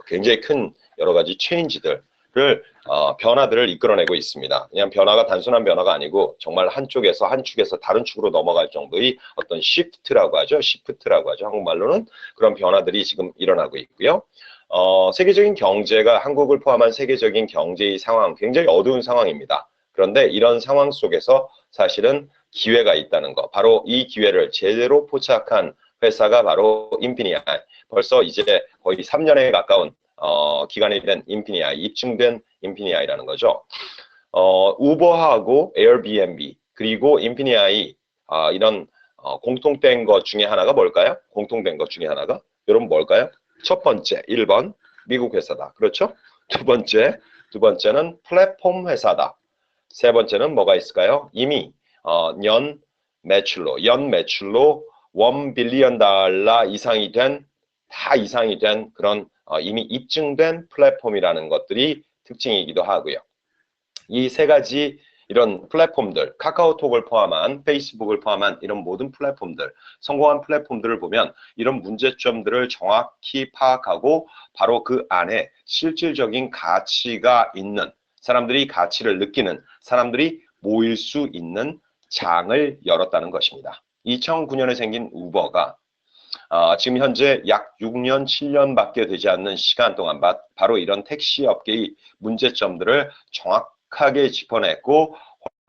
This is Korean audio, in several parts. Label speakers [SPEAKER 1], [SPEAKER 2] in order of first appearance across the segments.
[SPEAKER 1] 굉장히 큰 여러 가지 체인지들을 변화들을 이끌어내고 있습니다. 그냥 변화가 단순한 변화가 아니고 정말 한 축에서 다른 축으로 넘어갈 정도의 어떤 시프트라고 하죠. 시프트라고 하죠. 한국말로는 그런 변화들이 지금 일어나고 있고요. 세계적인 경제가 한국을 포함한 세계적인 경제의 상황 굉장히 어두운 상황입니다. 그런데 이런 상황 속에서 사실은 기회가 있다는 거, 바로 이 기회를 제대로 포착한 회사가 바로 인피니아이. 벌써 이제 거의 3년에 가까운 기간이 된 인피니아이, 입증된 인피니아이라는 거죠. 우버하고 에어비앤비 그리고 인피니아이 이런 공통된 것 중에 하나가 뭘까요? 공통된 것 중에 하나가 여러분 뭘까요? 첫 번째 1번 미국 회사다. 그렇죠? 두 번째는 플랫폼 회사다. 세 번째는 뭐가 있을까요? 이미 연 매출로 1 빌리언 달러 이상이 된 그런 이미 입증된 플랫폼이라는 것들이 특징이기도 하고요. 이 세 가지 이런 플랫폼들, 카카오톡을 포함한 페이스북을 포함한 이런 모든 플랫폼들, 성공한 플랫폼들을 보면 이런 문제점들을 정확히 파악하고 바로 그 안에 실질적인 가치가 있는 사람들이 가치를 느끼는 사람들이 모일 수 있는 장을 열었다는 것입니다. 2009년에 생긴 우버가 지금 현재 약 6년, 7년밖에 되지 않는 시간 동안 바로 이런 택시 업계의 문제점들을 정확하게 짚어냈고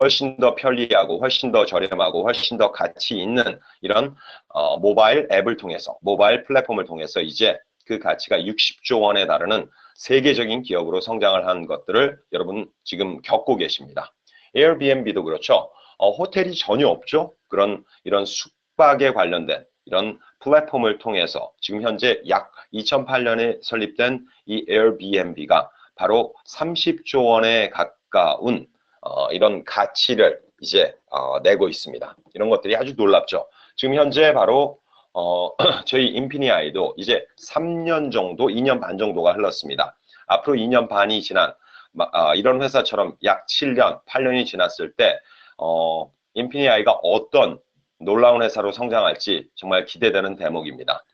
[SPEAKER 1] 훨씬 더 편리하고 훨씬 더 저렴하고 훨씬 더 가치 있는 이런 모바일 앱을 통해서 모바일 플랫폼을 통해서 이제 그 가치가 60조 원에 달하는 세계적인 기업으로 성장을 한 것들을 여러분 지금 겪고 계십니다. 에어비앤비도 그렇죠. 호텔이 전혀 없죠. 이런 숙박에 관련된 이런 플랫폼을 통해서 지금 현재 약 2008년에 설립된 이 에어비앤비가 바로 30조 원에 가까운 이런 가치를 이제 내고 있습니다. 이런 것들이 아주 놀랍죠. 지금 현재 바로 저희 인피니아이도 이제 3년 정도, 2년 반 정도가 흘렀습니다. 앞으로 2년 반이 지난 이런 회사처럼 약 7년, 8년이 지났을 때 인피니아이가 어떤 놀라운 회사로 성장할지 정말 기대되는 대목입니다.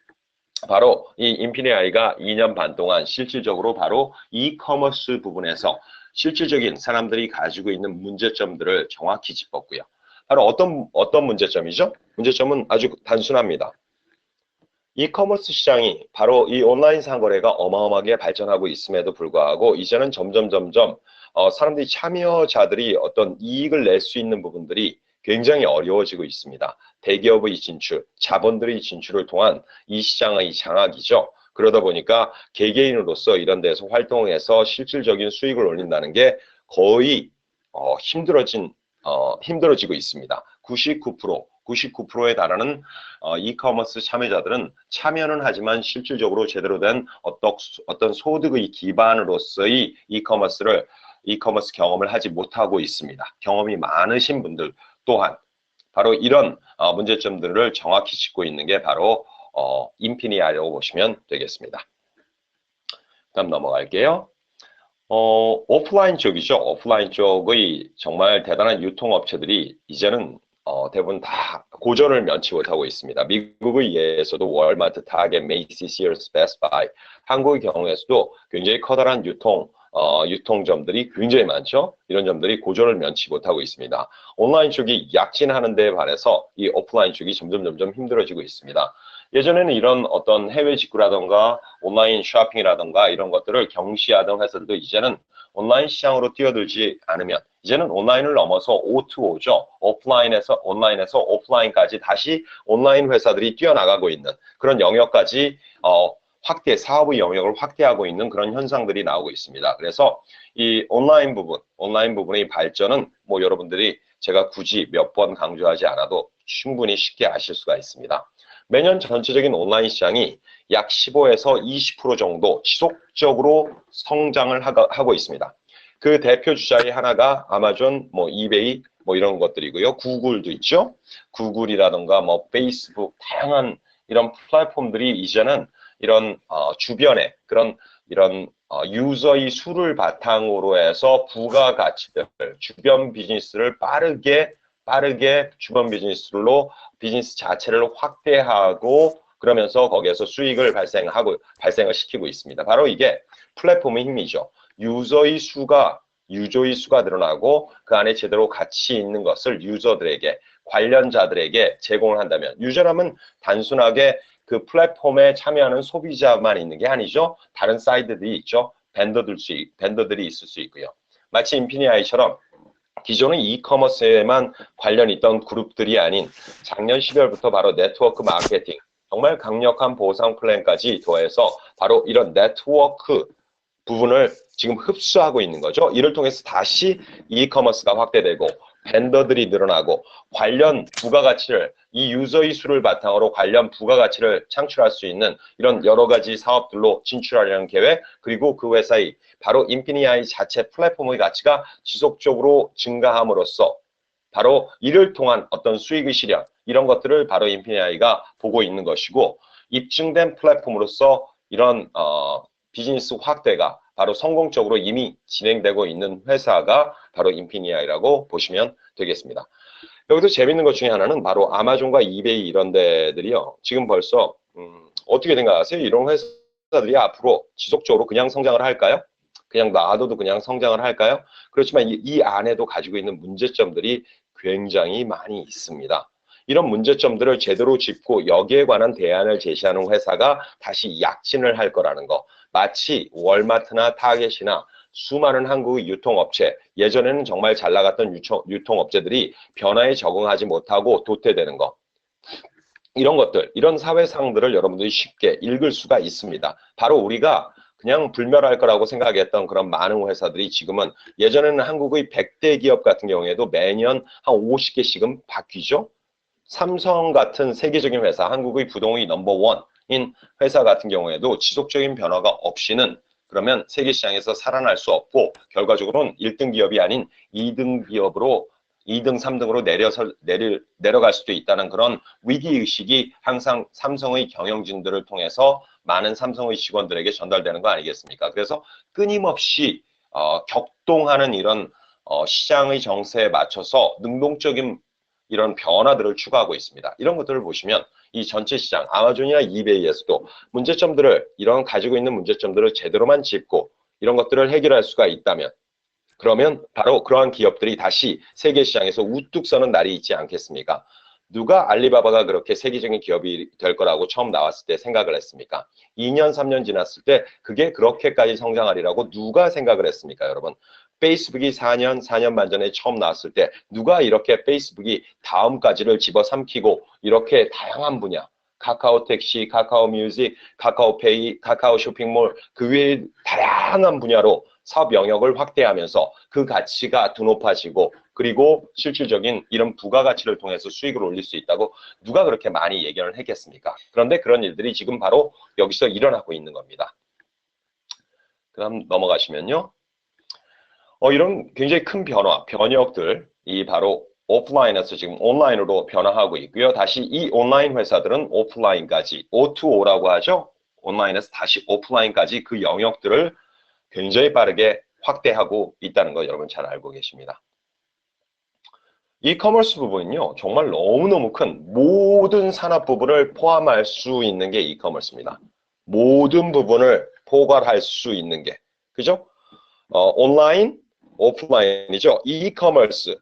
[SPEAKER 1] 바로 이 인피니아이가 2년 반 동안 실질적으로 바로 이커머스 부분에서 실질적인 사람들이 가지고 있는 문제점들을 정확히 짚었고요. 바로 어떤 문제점이죠? 문제점은 아주 단순합니다. 이커머스 시장이 바로 이 온라인 상거래가 어마어마하게 발전하고 있음에도 불구하고 이제는 점점 사람들이 참여자들이 어떤 이익을 낼 수 있는 부분들이 굉장히 어려워지고 있습니다. 대기업의 진출, 자본들의 진출을 통한 이 시장의 장악이죠. 그러다 보니까 개개인으로서 이런 데서 활동해서 실질적인 수익을 올린다는 게 거의 힘들어지고 있습니다. 99%에 달하는 이커머스 참여자들은 참여는 하지만 실질적으로 제대로 된 어떤 소득의 기반으로서의 이커머스 경험을 하지 못하고 있습니다. 경험이 많으신 분들 또한 바로 이런 문제점들을 정확히 짚고 있는 게 바로 인피니아라고 보시면 되겠습니다. 다음 넘어갈게요. 오프라인 쪽이죠. 오프라인 쪽의 정말 대단한 유통업체들이 이제는 대부분 다 고전을 면치 못하고 있습니다. 미국의 예에서도 월마트, 타겟, 메이시, 시어스, 베스트바이, 한국의 경우에서도 굉장히 커다란 유통점들이 굉장히 많죠. 이런 점들이 고전을 면치 못하고 있습니다. 온라인 쪽이 약진하는 데에 반해서 이 오프라인 쪽이 점점 힘들어지고 있습니다. 예전에는 이런 어떤 해외 직구라던가 온라인 쇼핑이라던가 이런 것들을 경시하던 회사들도 이제는 온라인 시장으로 뛰어들지 않으면 이제는 온라인을 넘어서 O2O죠. 온라인에서 오프라인까지 다시 온라인 회사들이 뛰어나가고 있는 그런 영역까지 사업의 영역을 확대하고 있는 그런 현상들이 나오고 있습니다. 그래서 이 온라인 부분의 발전은 뭐 여러분들이 제가 굳이 몇 번 강조하지 않아도 충분히 쉽게 아실 수가 있습니다. 매년 전체적인 온라인 시장이 약 15에서 20% 정도 지속적으로 성장을 하고 있습니다. 그 대표 주자의 하나가 아마존, 이베이, 이런 것들이고요. 구글도 있죠. 구글이라던가 페이스북, 다양한 이런 플랫폼들이 이제는 이런 주변에 이런 유저의 수를 바탕으로 해서 부가가치들, 주변 비즈니스를 빠르게 주변 비즈니스 자체를 확대하고 그러면서 거기에서 수익을 발생을 시키고 있습니다. 바로 이게 플랫폼의 힘이죠. 유저의 수가 늘어나고 그 안에 제대로 가치 있는 것을 유저들에게, 관련자들에게 제공을 한다면, 유저라면 단순하게 그 플랫폼에 참여하는 소비자만 있는 게 아니죠. 다른 사이드들이 있죠. 벤더들이 있을 수 있고요. 마치 인피니아이처럼 기존의 이커머스에만 관련 있던 그룹들이 아닌 작년 12월부터 바로 네트워크 마케팅, 정말 강력한 보상 플랜까지 더해서 바로 이런 네트워크 부분을 지금 흡수하고 있는 거죠. 이를 통해서 다시 이커머스가 확대되고 벤더들이 늘어나고 관련 부가가치를, 이 유저의 수를 바탕으로 관련 부가가치를 창출할 수 있는 이런 여러 가지 사업들로 진출하려는 계획, 그리고 그 회사의 바로 인피니아이 자체 플랫폼의 가치가 지속적으로 증가함으로써 바로 이를 통한 어떤 수익의 실현, 이런 것들을 바로 인피니아이가 보고 있는 것이고, 입증된 플랫폼으로서 이런 비즈니스 확대가 바로 성공적으로 이미 진행되고 있는 회사가 바로 인피니아이라고 보시면 되겠습니다. 여기서 재밌는 것 중에 하나는 바로 아마존과 이베이 이런 데들이요. 지금 벌써 어떻게 생각하세요? 이런 회사들이 앞으로 지속적으로 그냥 성장을 할까요? 그냥 놔둬도 그냥 성장을 할까요? 그렇지만 이 안에도 가지고 있는 문제점들이 굉장히 많이 있습니다. 이런 문제점들을 제대로 짚고 여기에 관한 대안을 제시하는 회사가 다시 약진을 할 거라는 거. 마치 월마트나 타겟이나 수많은 한국의 유통업체, 예전에는 정말 잘 나갔던 유통업체들이 변화에 적응하지 못하고 도태되는 거. 이런 것들, 이런 사회상들을 여러분들이 쉽게 읽을 수가 있습니다. 바로 우리가 그냥 불멸할 거라고 생각했던 그런 많은 회사들이 지금은, 예전에는 한국의 100대 기업 같은 경우에도 매년 한 50개씩은 바뀌죠. 삼성 같은 세계적인 회사, 한국의 부동의 넘버원인 회사 같은 경우에도 지속적인 변화가 없이는 그러면 세계 시장에서 살아날 수 없고, 결과적으로는 1등 기업이 아닌 2등 기업으로 2등, 3등으로 내려갈 수도 있다는 그런 위기의식이 항상 삼성의 경영진들을 통해서 많은 삼성의 직원들에게 전달되는 거 아니겠습니까? 그래서 끊임없이 격동하는 이런 시장의 정세에 맞춰서 능동적인 이런 변화들을 추구하고 있습니다. 이런 것들을 보시면 이 전체 시장, 아마존이나 이베이에서도 이런 가지고 있는 문제점들을 제대로만 짚고 이런 것들을 해결할 수가 있다면, 그러면 바로 그러한 기업들이 다시 세계 시장에서 우뚝 서는 날이 있지 않겠습니까? 누가 알리바바가 그렇게 세계적인 기업이 될 거라고 처음 나왔을 때 생각을 했습니까? 2년, 3년 지났을 때 그게 그렇게까지 성장하리라고 누가 생각을 했습니까, 여러분? 페이스북이 4년 반 전에 처음 나왔을 때 누가 이렇게 페이스북이 다음까지를 집어삼키고 이렇게 다양한 분야, 카카오 택시, 카카오 뮤직, 카카오페이, 카카오 쇼핑몰, 그 외에 다양한 분야로 사업 영역을 확대하면서 그 가치가 더 높아지고, 그리고 실질적인 이런 부가가치를 통해서 수익을 올릴 수 있다고 누가 그렇게 많이 얘기를 했겠습니까? 그런데 그런 일들이 지금 바로 여기서 일어나고 있는 겁니다. 그다음 넘어가시면요. 이런 굉장히 큰 변혁들이 바로 오프라인에서 지금 온라인으로 변화하고 있고요. 다시 이 온라인 회사들은 오프라인까지, O2O라고 하죠. 온라인에서 다시 오프라인까지 그 영역들을 굉장히 빠르게 확대하고 있다는 거 여러분 잘 알고 계십니다. 이커머스 부분은요, 정말 너무너무 큰 모든 산업 부분을 포함할 수 있는 게 이커머스입니다. 모든 부분을 포괄할 수 있는 게, 그죠? 온라인, 오프라인이죠. 이커머스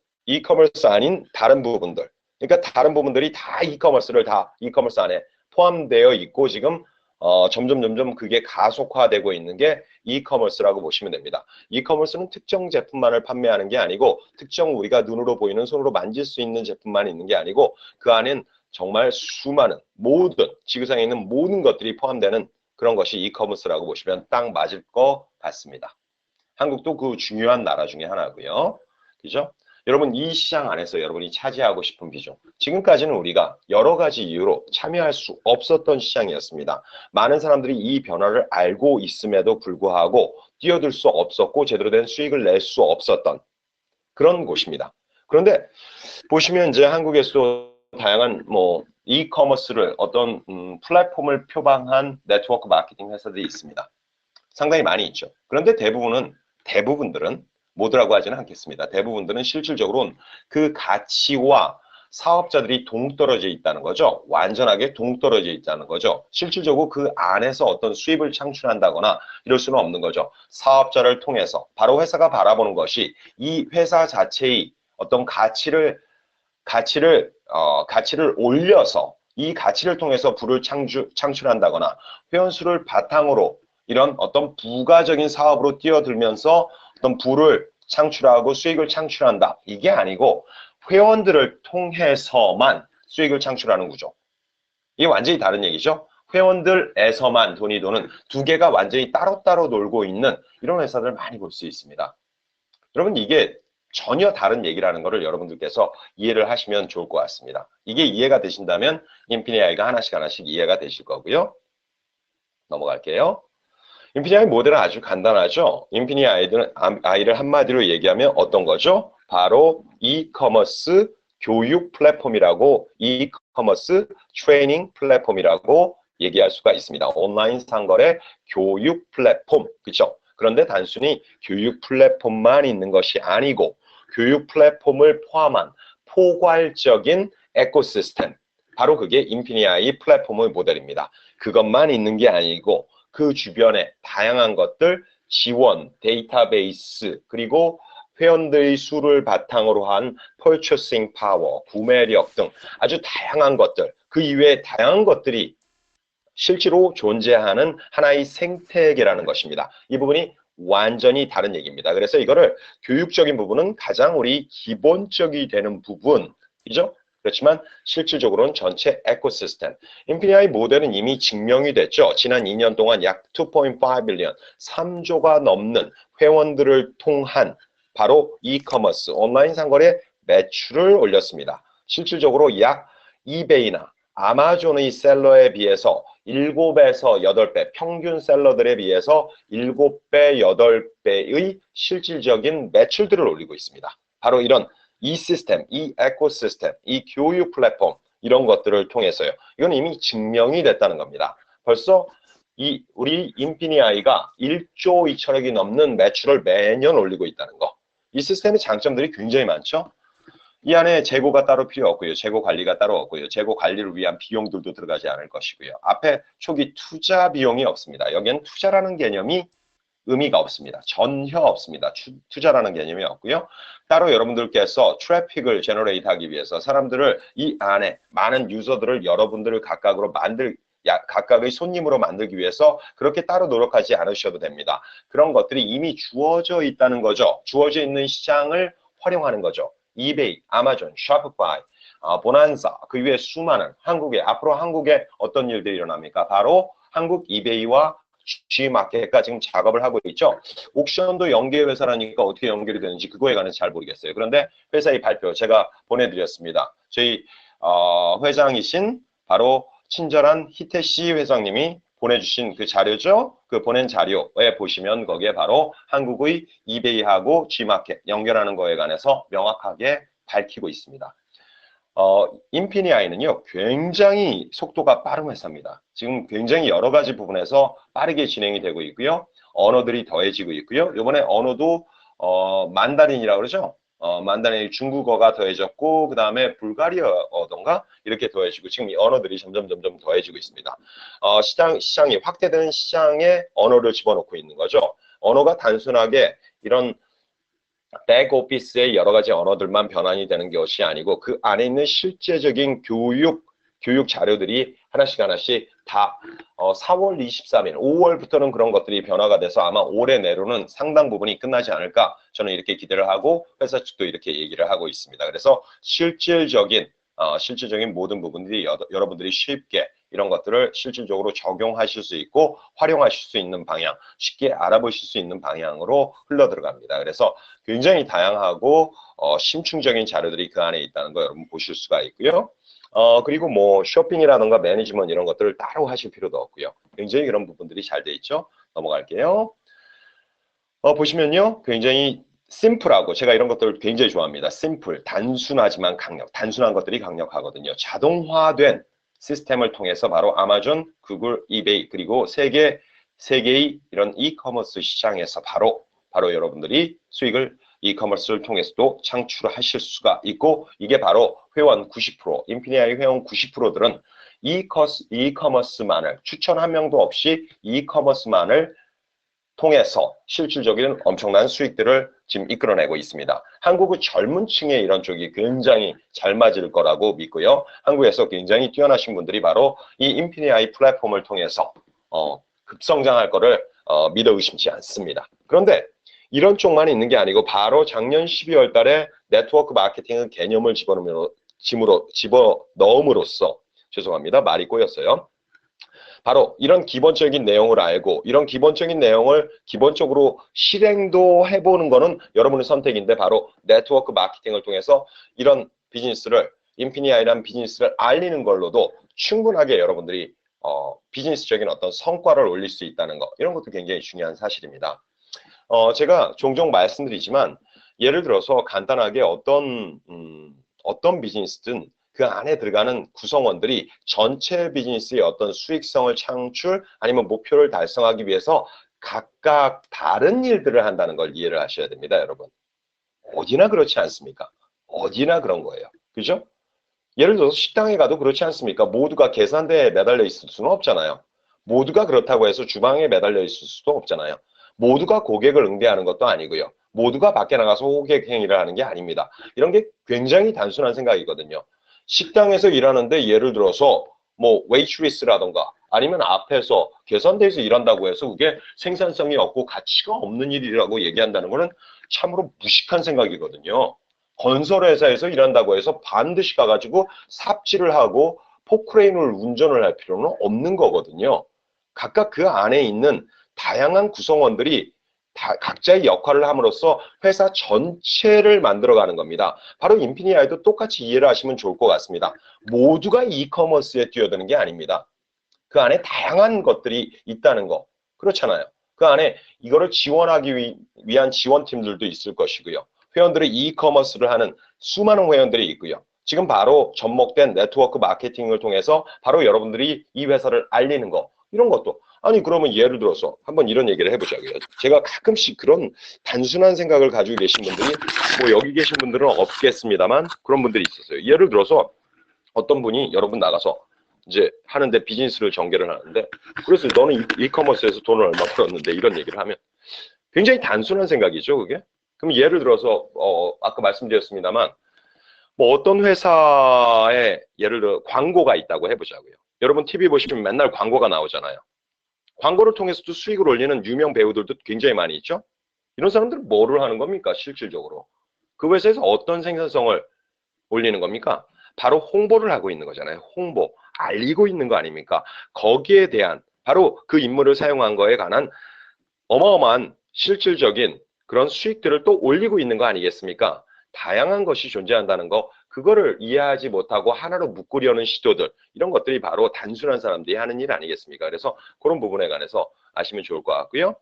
[SPEAKER 1] 아닌 다른 부분들. 그러니까 다른 부분들이 다 이커머스 안에 포함되어 있고, 지금 점점 그게 가속화되고 있는 게 이커머스라고 보시면 됩니다. 이커머스는 특정 제품만을 판매하는 게 아니고, 특정 우리가 눈으로 보이는, 손으로 만질 수 있는 제품만 있는 게 아니고, 그 안엔 정말 수많은 모든 지구상에 있는 모든 것들이 포함되는 그런 것이 이커머스라고 보시면 딱 맞을 것 같습니다. 한국도 그 중요한 나라 중에 하나고요. 그죠? 여러분, 이 시장 안에서 여러분이 차지하고 싶은 비중. 지금까지는 우리가 여러 가지 이유로 참여할 수 없었던 시장이었습니다. 많은 사람들이 이 변화를 알고 있음에도 불구하고 뛰어들 수 없었고 제대로 된 수익을 낼 수 없었던 그런 곳입니다. 그런데 보시면 이제 한국에서 다양한 이커머스를 어떤 플랫폼을 표방한 네트워크 마케팅 회사들이 있습니다. 상당히 많이 있죠. 그런데 대부분들은 모두라고 하지는 않겠습니다. 대부분들은 실질적으로는 그 가치와 사업자들이 동떨어져 있다는 거죠. 완전하게 동떨어져 있다는 거죠. 실질적으로 그 안에서 어떤 수입을 창출한다거나 이럴 수는 없는 거죠. 사업자를 통해서 바로 회사가 바라보는 것이 이 회사 자체의 어떤 가치를 올려서 이 가치를 통해서 부를 창출한다거나 회원수를 바탕으로 이런 어떤 부가적인 사업으로 뛰어들면서 어떤 부를 창출하고 수익을 창출한다. 이게 아니고 회원들을 통해서만 수익을 창출하는 구조. 이게 완전히 다른 얘기죠. 회원들에서만 돈이 도는 두 개가 완전히 따로따로 놀고 있는 이런 회사들을 많이 볼 수 있습니다. 여러분 이게 전혀 다른 얘기라는 것을 여러분들께서 이해를 하시면 좋을 것 같습니다. 이게 이해가 되신다면 인피니아이가 하나씩 이해가 되실 거고요. 넘어갈게요. 인피니아이 모델은 아주 간단하죠. 인피니아이를 한마디로 얘기하면 어떤 거죠? 바로 이커머스 교육 플랫폼이라고 이커머스 트레이닝 플랫폼이라고 얘기할 수가 있습니다. 온라인 상거래 교육 플랫폼. 그렇죠? 그런데 단순히 교육 플랫폼만 있는 것이 아니고 교육 플랫폼을 포함한 포괄적인 에코시스템. 바로 그게 인피니아이 플랫폼의 모델입니다. 그것만 있는 게 아니고 그 주변에 다양한 것들, 지원, 데이터베이스, 그리고 회원들의 수를 바탕으로 한 purchasing power, 구매력 등 아주 다양한 것들, 그 이외에 다양한 것들이 실제로 존재하는 하나의 생태계라는 것입니다. 이 부분이 완전히 다른 얘기입니다. 그래서 이거를 교육적인 부분은 가장 우리 기본적이 되는 부분이죠. 그렇지만 실질적으로는 전체 에코시스템. 인피니아이 모델은 이미 증명이 됐죠. 지난 2년 동안 약 2.5 빌리언, 3조가 넘는 회원들을 통한 바로 이커머스, 온라인 상거래 매출을 올렸습니다. 실질적으로 약 이베이나 아마존의 셀러에 비해서 7에서 8배, 평균 셀러들에 비해서 7배, 8배의 실질적인 매출들을 올리고 있습니다. 바로 이런 이 시스템, 이 에코시스템, 이 교육 플랫폼 이런 것들을 통해서요. 이건 이미 증명이 됐다는 겁니다. 벌써 우리 인피니아이가 1조 2천억이 넘는 매출을 매년 올리고 있다는 거. 이 시스템의 장점들이 굉장히 많죠. 이 안에 재고가 따로 필요 없고요. 재고 관리가 따로 없고요. 재고 관리를 위한 비용들도 들어가지 않을 것이고요. 앞에 초기 투자 비용이 없습니다. 여기엔 투자라는 개념이 의미가 없습니다. 전혀 없습니다. 투자라는 개념이 없고요. 따로 여러분들께서 트래픽을 제너레이트 하기 위해서 사람들을 이 안에 많은 유저들을 여러분들을 각각의 손님으로 만들기 위해서 그렇게 따로 노력하지 않으셔도 됩니다. 그런 것들이 이미 주어져 있다는 거죠. 주어져 있는 시장을 활용하는 거죠. 이베이, 아마존, 샤프파이, 보난사, 그 위에 수많은 앞으로 한국에 어떤 일들이 일어납니까? 바로 한국 이베이와 G마켓가 지금 작업을 하고 있죠. 옥션도 연계 회사라니까 어떻게 연결이 되는지 그거에 관해서 잘 모르겠어요. 그런데 회사의 발표 제가 보내드렸습니다. 저희 회장이신 바로 친절한 히테시 회장님이 보내주신 그 자료죠. 그 보낸 자료에 보시면 거기에 바로 한국의 이베이하고 G마켓 연결하는 거에 관해서 명확하게 밝히고 있습니다. 인피니아이는요, 굉장히 속도가 빠른 회사입니다. 지금 굉장히 여러 가지 부분에서 빠르게 진행이 되고 있고요. 언어들이 더해지고 있고요. 이번에 언어도 만다린이라고 그러죠. 만다린 중국어가 더해졌고, 그 다음에 불가리아어던가 이렇게 더해지고 지금 이 언어들이 점점 더해지고 있습니다. 시장이 확대되는 시장에 언어를 집어넣고 있는 거죠. 언어가 단순하게 이런 백오피스의 여러 가지 언어들만 변환이 되는 것이 아니고 그 안에 있는 실제적인 교육 자료들이 하나씩 다 4월 23일, 5월부터는 그런 것들이 변화가 돼서 아마 올해 내로는 상당 부분이 끝나지 않을까 저는 이렇게 기대를 하고 회사 측도 이렇게 얘기를 하고 있습니다. 그래서 실질적인 모든 부분들이 여러분들이 쉽게 이런 것들을 실질적으로 적용하실 수 있고 활용하실 수 있는 방향, 쉽게 알아보실 수 있는 방향으로 흘러 들어갑니다. 그래서 굉장히 다양하고 심층적인 자료들이 그 안에 있다는 거 여러분 보실 수가 있고요. 그리고 뭐 쇼핑이라든가 매니지먼트 이런 것들을 따로 하실 필요도 없고요. 굉장히 그런 부분들이 잘 돼 있죠. 넘어갈게요. 보시면요. 굉장히 심플하고 제가 이런 것들을 굉장히 좋아합니다. 심플, 단순하지만 단순한 것들이 강력하거든요. 자동화된 시스템을 통해서 바로 아마존, 구글, 이베이 그리고 세계의 이런 이커머스 시장에서 바로 여러분들이 수익을 이커머스를 통해서도 창출하실 수가 있고 이게 바로 회원 90%, 인피니아이 회원 90%들은 이커머스만을 추천 한 명도 없이 이커머스만을 통해서 실질적인 엄청난 수익들을 지금 이끌어내고 있습니다. 한국의 젊은 층의 이런 쪽이 굉장히 잘 맞을 거라고 믿고요. 한국에서 굉장히 뛰어나신 분들이 바로 이 인피니아이 플랫폼을 통해서 급성장할 거를 믿어 의심치 않습니다. 그런데 이런 쪽만 있는 게 아니고 바로 작년 12월 달에 네트워크 마케팅의 개념을 집어넣음으로써 죄송합니다. 말이 꼬였어요. 바로 이런 기본적인 내용을 알고 이런 기본적인 내용을 기본적으로 실행도 해보는 거는 여러분의 선택인데 바로 네트워크 마케팅을 통해서 이런 비즈니스를 인피니아이라는 비즈니스를 알리는 걸로도 충분하게 여러분들이 비즈니스적인 어떤 성과를 올릴 수 있다는 거 이런 것도 굉장히 중요한 사실입니다. 제가 종종 말씀드리지만 예를 들어서 간단하게 어떤 비즈니스든 그 안에 들어가는 구성원들이 전체 비즈니스의 어떤 수익성을 창출 아니면 목표를 달성하기 위해서 각각 다른 일들을 한다는 걸 이해를 하셔야 됩니다, 여러분. 어디나 그렇지 않습니까? 어디나 그런 거예요. 그죠? 예를 들어서 식당에 가도 그렇지 않습니까? 모두가 계산대에 매달려 있을 수는 없잖아요. 모두가 그렇다고 해서 주방에 매달려 있을 수도 없잖아요. 모두가 고객을 응대하는 것도 아니고요. 모두가 밖에 나가서 호객 행위를 하는 게 아닙니다. 이런 게 굉장히 단순한 생각이거든요. 식당에서 일하는데 예를 들어서 뭐 웨이트리스라던가 아니면 앞에서 계산대에서 일한다고 해서 그게 생산성이 없고 가치가 없는 일이라고 얘기한다는 거는 참으로 무식한 생각이거든요. 건설회사에서 일한다고 해서 반드시 가가지고 삽질을 하고 포크레인을 운전을 할 필요는 없는 거거든요. 각각 그 안에 있는 다양한 구성원들이 각자의 역할을 함으로써 회사 전체를 만들어가는 겁니다. 바로 인피니아이도 똑같이 이해를 하시면 좋을 것 같습니다. 모두가 이커머스에 뛰어드는 게 아닙니다. 그 안에 다양한 것들이 있다는 거. 그렇잖아요. 그 안에 이거를 지원하기 위한 지원팀들도 있을 것이고요. 회원들이 이커머스를 하는 수많은 회원들이 있고요. 지금 바로 접목된 네트워크 마케팅을 통해서 바로 여러분들이 이 회사를 알리는 거. 이런 것도 아니 그러면 예를 들어서 한번 이런 얘기를 해보자고요. 제가 가끔씩 그런 단순한 생각을 가지고 계신 분들이 뭐 여기 계신 분들은 없겠습니다만 그런 분들이 있었어요. 예를 들어서 어떤 분이 여러분 나가서 이제 하는데 비즈니스를 전개를 하는데 그래서 너는 이커머스에서 돈을 얼마 벌었는데 이런 얘기를 하면 굉장히 단순한 생각이죠 그게. 그럼 예를 들어서 아까 말씀드렸습니다만 뭐 어떤 회사에 예를 들어 광고가 있다고 해보자고요. 여러분 TV 보시면 맨날 광고가 나오잖아요. 광고를 통해서도 수익을 올리는 유명 배우들도 굉장히 많이 있죠. 이런 사람들은 뭐를 하는 겁니까 실질적으로? 그 회사에서 어떤 생산성을 올리는 겁니까? 바로 홍보를 하고 있는 거잖아요. 홍보, 알리고 있는 거 아닙니까? 거기에 대한 바로 그 인물을 사용한 거에 관한 어마어마한 실질적인 그런 수익들을 또 올리고 있는 거 아니겠습니까? 다양한 것이 존재한다는 거, 그거를 이해하지 못하고 하나로 묶으려는 시도들, 이런 것들이 바로 단순한 사람들이 하는 일 아니겠습니까? 그래서 그런 부분에 관해서 아시면 좋을 것 같고요.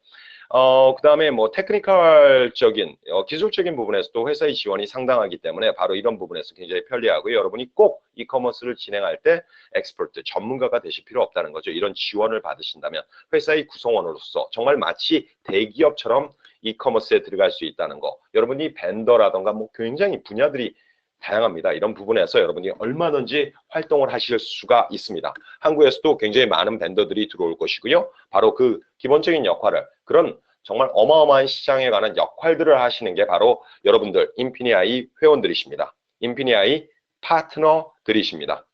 [SPEAKER 1] 그 다음에 뭐 테크니컬적인 기술적인 부분에서도 회사의 지원이 상당하기 때문에 바로 이런 부분에서 굉장히 편리하고요. 여러분이 꼭 이커머스를 진행할 때 엑스퍼트, 전문가가 되실 필요 없다는 거죠. 이런 지원을 받으신다면 회사의 구성원으로서 정말 마치 대기업처럼 이커머스에 들어갈 수 있다는 거. 여러분이 벤더라던가 뭐 굉장히 분야들이 다양합니다. 이런 부분에서 여러분이 얼마든지 활동을 하실 수가 있습니다. 한국에서도 굉장히 많은 벤더들이 들어올 것이고요. 바로 그 기본적인 역할을 그런 정말 어마어마한 시장에 관한 역할들을 하시는 게 바로 여러분들 인피니아이 회원들이십니다. 인피니아이 파트너들이십니다.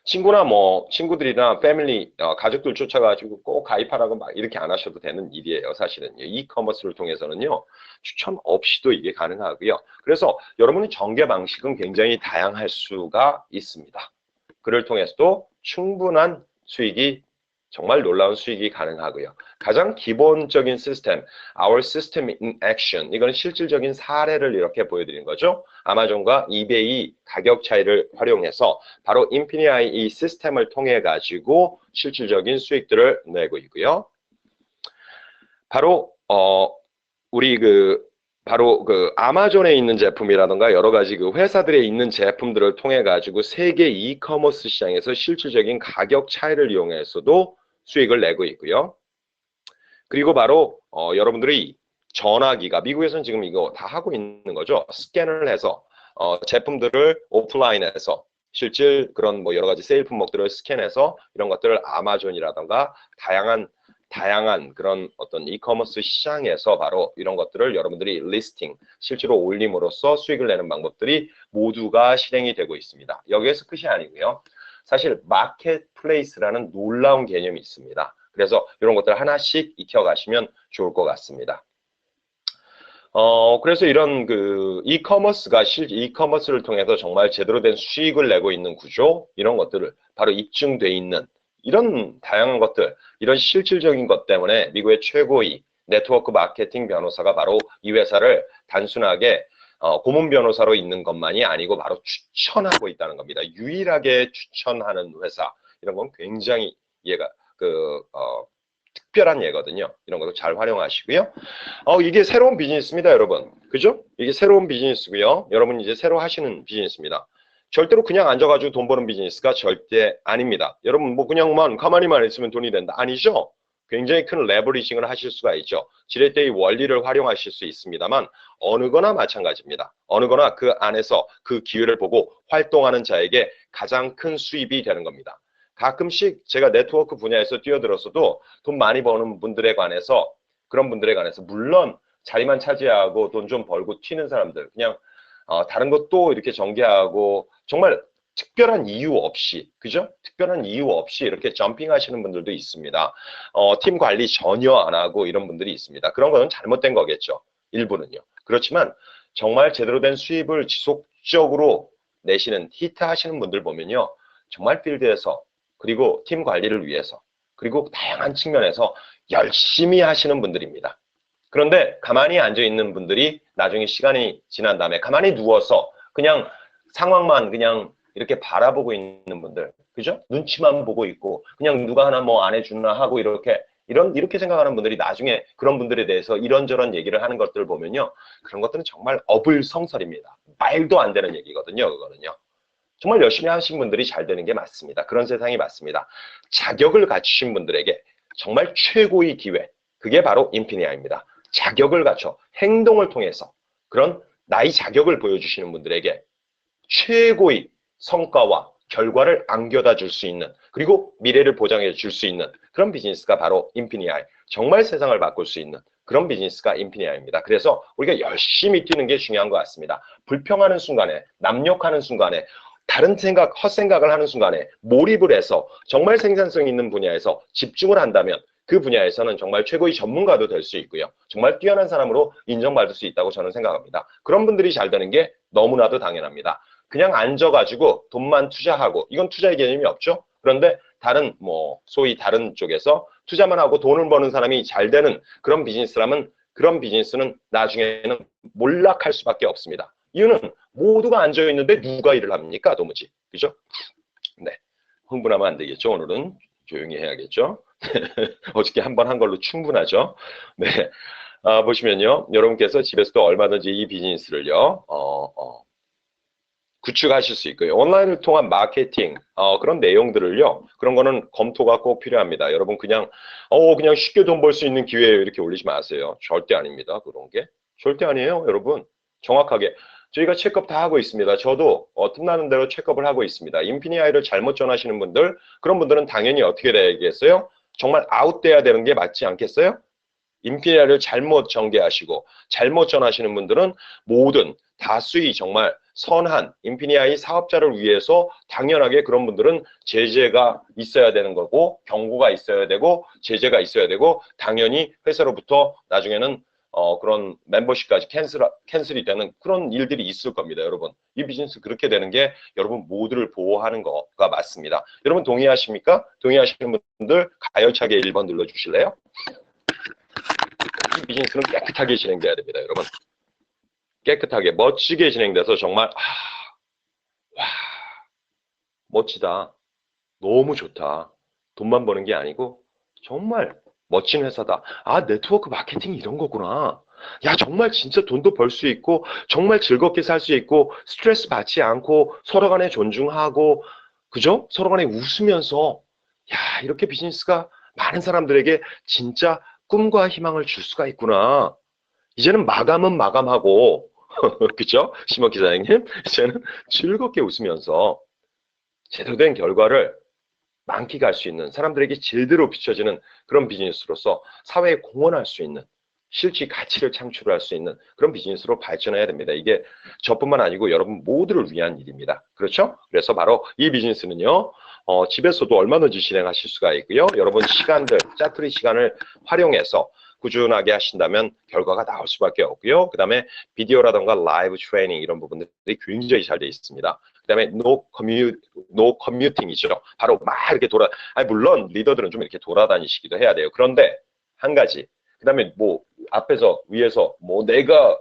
[SPEAKER 1] 친구나 뭐 친구들이나 패밀리 가족들 쫓아가지고 꼭 가입하라고 막 이렇게 안 하셔도 되는 일이에요. 사실은요. 이커머스를 통해서는요. 추천 없이도 이게 가능하고요. 그래서 여러분의 전개 방식은 굉장히 다양할 수가 있습니다. 그를 통해서도 충분한 수익이 정말 놀라운 수익이 가능하고요. 가장 기본적인 시스템, Our System in Action. 이건 실질적인 사례를 이렇게 보여드린 거죠. 아마존과 이베이 가격 차이를 활용해서 바로 인피니아이 이 시스템을 통해 가지고 실질적인 수익들을 내고 있고요. 바로 우리 바로 아마존에 있는 제품이라던가 여러 가지 그 회사들에 있는 제품들을 통해 가지고 세계 이커머스 시장에서 실질적인 가격 차이를 이용해서도 수익을 내고 있고요. 그리고 바로 여러분들이 전화기가 미국에서는 지금 이거 다 하고 있는 거죠. 스캔을 해서 제품들을 오프라인에서 실질 그런 뭐 여러 가지 세일 품목들을 스캔해서 이런 것들을 아마존이라던가 다양한 그런 어떤 이커머스 시장에서 바로 이런 것들을 여러분들이 리스팅, 실제로 올림으로써 수익을 내는 방법들이 모두가 실행이 되고 있습니다. 여기에서 끝이 아니고요. 사실 마켓플레이스라는 놀라운 개념이 있습니다. 그래서 이런 것들 하나씩 익혀가시면 좋을 것 같습니다. 그래서 이런 그 이커머스를 통해서 정말 제대로 된 수익을 내고 있는 구조, 이런 것들을 바로 입증돼 있는 이런 다양한 것들, 이런 실질적인 것 때문에 미국의 최고의 네트워크 마케팅 변호사가 바로 이 회사를 단순하게 고문 변호사로 있는 것만이 아니고 바로 추천하고 있다는 겁니다. 유일하게 추천하는 회사, 이런 건 굉장히 얘가 특별한 예거든요. 이런 것도 잘 활용하시고요. 이게 새로운 비즈니스입니다, 여러분. 그죠? 이게 새로운 비즈니스고요. 여러분 이제 새로 하시는 비즈니스입니다. 절대로 그냥 앉아가지고 돈 버는 비즈니스가 절대 아닙니다. 여러분 뭐 그냥만 가만히만 있으면 돈이 된다. 아니죠? 굉장히 큰 레버리징을 하실 수가 있죠. 지렛대의 원리를 활용하실 수 있습니다만 어느 거나 마찬가지입니다. 어느 거나 그 안에서 그 기회를 보고 활동하는 자에게 가장 큰 수입이 되는 겁니다. 가끔씩 제가 네트워크 분야에서 뛰어들었어도 돈 많이 버는 분들에 관해서 그런 분들에 관해서 물론 자리만 차지하고 돈 좀 벌고 튀는 사람들 그냥 다른 것도 이렇게 전개하고 정말 특별한 이유 없이 그죠? 특별한 이유 없이 이렇게 점핑 하시는 분들도 있습니다. 팀 관리 전혀 안 하고 이런 분들이 있습니다. 그런 거는 잘못된 거겠죠. 일부는요. 그렇지만 정말 제대로 된 수입을 지속적으로 내시는 히트 하시는 분들 보면요. 정말 필드에서 그리고 팀 관리를 위해서 그리고 다양한 측면에서 열심히 하시는 분들입니다. 그런데 가만히 앉아 있는 분들이 나중에 시간이 지난 다음에 가만히 누워서 그냥 상황만 그냥 이렇게 바라보고 있는 분들, 그죠? 눈치만 보고 있고 그냥 누가 하나 뭐 안 해주나 하고 이렇게 생각하는 분들이 나중에 그런 분들에 대해서 이런저런 얘기를 하는 것들을 보면요. 그런 것들은 정말 어불성설입니다. 말도 안 되는 얘기거든요, 그거는요. 정말 열심히 하신 분들이 잘 되는 게 맞습니다. 그런 세상이 맞습니다. 자격을 갖추신 분들에게 정말 최고의 기회, 그게 바로 인피니아입니다. 자격을 갖춰 행동을 통해서 그런 나의 자격을 보여주시는 분들에게 최고의 성과와 결과를 안겨다 줄 수 있는 그리고 미래를 보장해 줄 수 있는 그런 비즈니스가 바로 인피니아이, 정말 세상을 바꿀 수 있는 그런 비즈니스가 인피니아입니다. 그래서 우리가 열심히 뛰는 게 중요한 것 같습니다. 불평하는 순간에, 남욕하는 순간에, 다른 생각, 헛생각을 하는 순간에 몰입을 해서 정말 생산성 있는 분야에서 집중을 한다면 그 분야에서는 정말 최고의 전문가도 될 수 있고요. 정말 뛰어난 사람으로 인정받을 수 있다고 저는 생각합니다. 그런 분들이 잘 되는 게 너무나도 당연합니다. 그냥 앉아가지고 돈만 투자하고 이건 투자의 개념이 없죠. 그런데 다른 소위 다른 쪽에서 투자만 하고 돈을 버는 사람이 잘 되는 그런 비즈니스라면 그런 비즈니스는 나중에는 몰락할 수밖에 없습니다. 이유는 모두가 앉아있는데 누가 일을 합니까? 도무지. 그죠? 네. 흥분하면 안 되겠죠. 오늘은 조용히 해야겠죠. 어저께 한 번 한 걸로 충분하죠. 네. 보시면요. 여러분께서 집에서도 얼마든지 이 비즈니스를요. 구축하실 수 있고요. 온라인을 통한 마케팅, 그런 내용들을요. 그런 거는 검토가 꼭 필요합니다. 여러분 그냥 쉽게 돈 벌 수 있는 기회에 이렇게 올리지 마세요. 절대 아닙니다. 그런 게. 절대 아니에요, 여러분. 정확하게. 저희가 체크업 다 하고 있습니다. 저도 틈나는 대로 체크업을 하고 있습니다. 인피니아이를 잘못 전하시는 분들, 그런 분들은 당연히 어떻게 되겠어요? 정말 아웃돼야 되는 게 맞지 않겠어요? 인피니아를 잘못 전개하시고 잘못 전하시는 분들은 모든 다수의 정말 선한 인피니아의 사업자를 위해서 당연하게 그런 분들은 제재가 있어야 되는 거고 경고가 있어야 되고 제재가 있어야 되고 당연히 회사로부터 나중에는 그런 멤버십까지 캔슬이 되는 그런 일들이 있을 겁니다, 여러분. 이 비즈니스 그렇게 되는 게 여러분 모두를 보호하는 거가 맞습니다. 여러분 동의하십니까? 동의하시는 분들 가열차게 1번 눌러주실래요? 이 비즈니스는 깨끗하게 진행돼야 됩니다, 여러분. 깨끗하게, 멋지게 진행돼서 정말 와, 멋지다. 너무 좋다. 돈만 버는 게 아니고 정말 멋진 회사다. 네트워크 마케팅이 이런 거구나. 야, 정말 진짜 돈도 벌 수 있고 정말 즐겁게 살 수 있고 스트레스 받지 않고 서로 간에 존중하고 그죠? 서로 간에 웃으면서 야, 이렇게 비즈니스가 많은 사람들에게 진짜 꿈과 희망을 줄 수가 있구나. 이제는 마감은 마감하고 그죠? 심원 기자님 이제는 즐겁게 웃으면서 제대로 된 결과를 만끽할 수 있는 사람들에게 제대로 비춰지는 그런 비즈니스로서 사회에 공헌할 수 있는 실질 가치를 창출할 수 있는 그런 비즈니스로 발전해야 됩니다. 이게 저뿐만 아니고 여러분 모두를 위한 일입니다. 그렇죠? 그래서 바로 이 비즈니스는요. 집에서도 얼마든지 진행하실 수가 있고요. 여러분 시간들, 짜투리 시간을 활용해서 꾸준하게 하신다면 결과가 나올 수밖에 없고요. 그 다음에 비디오라던가 라이브 트레이닝 이런 부분들이 굉장히 잘 되어 있습니다. 그 다음에 노 커뮤팅이죠. 바로 막 이렇게 물론 리더들은 좀 이렇게 돌아다니시기도 해야 돼요. 그런데 한 가지. 그 다음에 뭐 앞에서 위에서 뭐 내가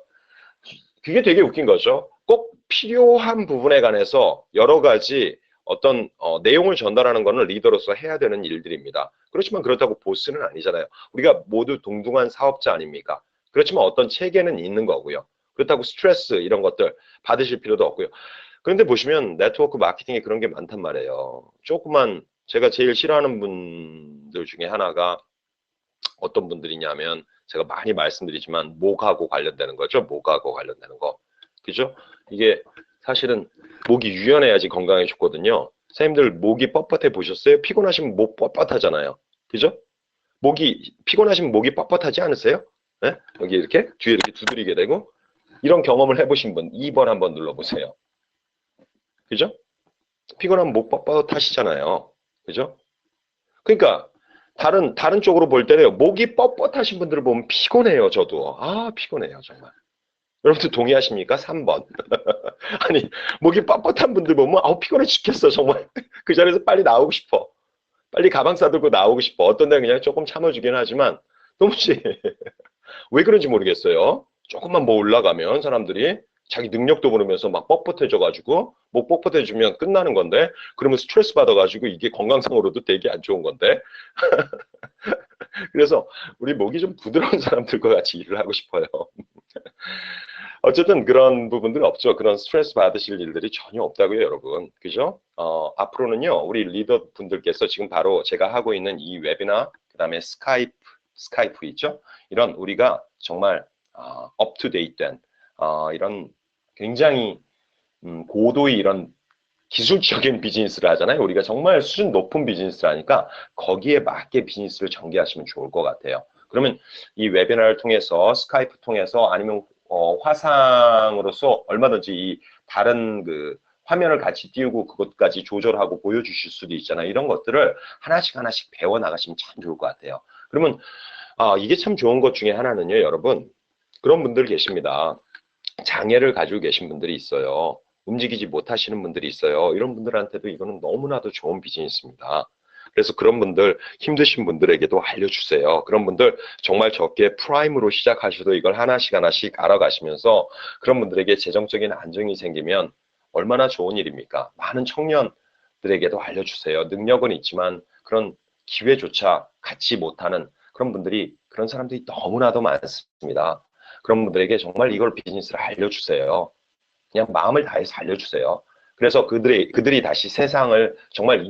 [SPEAKER 1] 그게 되게 웃긴 거죠. 꼭 필요한 부분에 관해서 여러 가지 어떤 내용을 전달하는 거는 리더로서 해야 되는 일들입니다. 그렇지만 그렇다고 보스는 아니잖아요. 우리가 모두 동등한 사업자 아닙니까? 그렇지만 어떤 체계는 있는 거고요. 그렇다고 스트레스 이런 것들 받으실 필요도 없고요. 그런데 보시면 네트워크 마케팅에 그런 게 많단 말이에요. 조그만 제가 제일 싫어하는 분들 중에 하나가 어떤 분들이냐면 제가 많이 말씀드리지만 목하고 관련되는 거죠. 목하고 관련되는 거. 그죠? 이게 사실은 목이 유연해야지 건강에 좋거든요. 선생님들 목이 뻣뻣해 보셨어요? 피곤하시면 목 뻣뻣하잖아요. 그죠? 목이 피곤하시면 목이 뻣뻣하지 않으세요? 네? 여기 이렇게 뒤에 이렇게 두드리게 되고 이런 경험을 해보신 분 2번 한번 눌러보세요. 그죠? 피곤하면 목 뻣뻣하시잖아요. 그죠? 그러니까 다른 쪽으로 볼 때는 목이 뻣뻣하신 분들을 보면 피곤해요. 저도 피곤해요 정말. 여러분들 동의하십니까? 3번. 아니 목이 뻣뻣한 분들 보면 피곤해 죽겠어 정말. 그 자리에서 빨리 나오고 싶어. 빨리 가방 싸들고 나오고 싶어. 어떤 데는 그냥 조금 참아주긴 하지만 도무지 왜 그런지 모르겠어요. 조금만 뭐 올라가면 사람들이 자기 능력도 모르면서 막 뻣뻣해져가지고 목 뻣뻣해지면 끝나는 건데 그러면 스트레스 받아가지고 이게 건강상으로도 되게 안 좋은 건데 그래서 우리 목이 좀 부드러운 사람들과 같이 일을 하고 싶어요. 어쨌든 그런 부분들은 없죠. 그런 스트레스 받으실 일들이 전혀 없다고요, 여러분. 그죠? 앞으로는요, 우리 리더 분들께서 지금 바로 제가 하고 있는 이 웨비나, 그 다음에 스카이프 있죠? 이런 우리가 정말 업투데이트된 이런 굉장히 고도의 이런 기술적인 비즈니스를 하잖아요. 우리가 정말 수준 높은 비즈니스를 하니까 거기에 맞게 비즈니스를 전개하시면 좋을 것 같아요. 그러면 이 웨비나를 통해서 스카이프 통해서 아니면 화상으로서 얼마든지 이 다른 그 화면을 같이 띄우고 그것까지 조절하고 보여주실 수도 있잖아요. 이런 것들을 하나씩 하나씩 배워 나가시면 참 좋을 것 같아요. 그러면 이게 참 좋은 것 중에 하나는요, 여러분. 그런 분들 계십니다. 장애를 가지고 계신 분들이 있어요. 움직이지 못하시는 분들이 있어요. 이런 분들한테도 이거는 너무나도 좋은 비즈니스입니다. 그래서 그런 분들, 힘드신 분들에게도 알려주세요. 그런 분들 정말 적게 프라임으로 시작하셔도 이걸 하나씩 하나씩 알아가시면서 그런 분들에게 재정적인 안정이 생기면 얼마나 좋은 일입니까? 많은 청년들에게도 알려주세요. 능력은 있지만 그런 기회조차 갖지 못하는 그런 분들이, 그런 사람들이 너무나도 많습니다. 그런 분들에게 정말 이걸 비즈니스를 알려주세요. 그냥 마음을 다해서 알려주세요. 그래서 그들이 다시 세상을 정말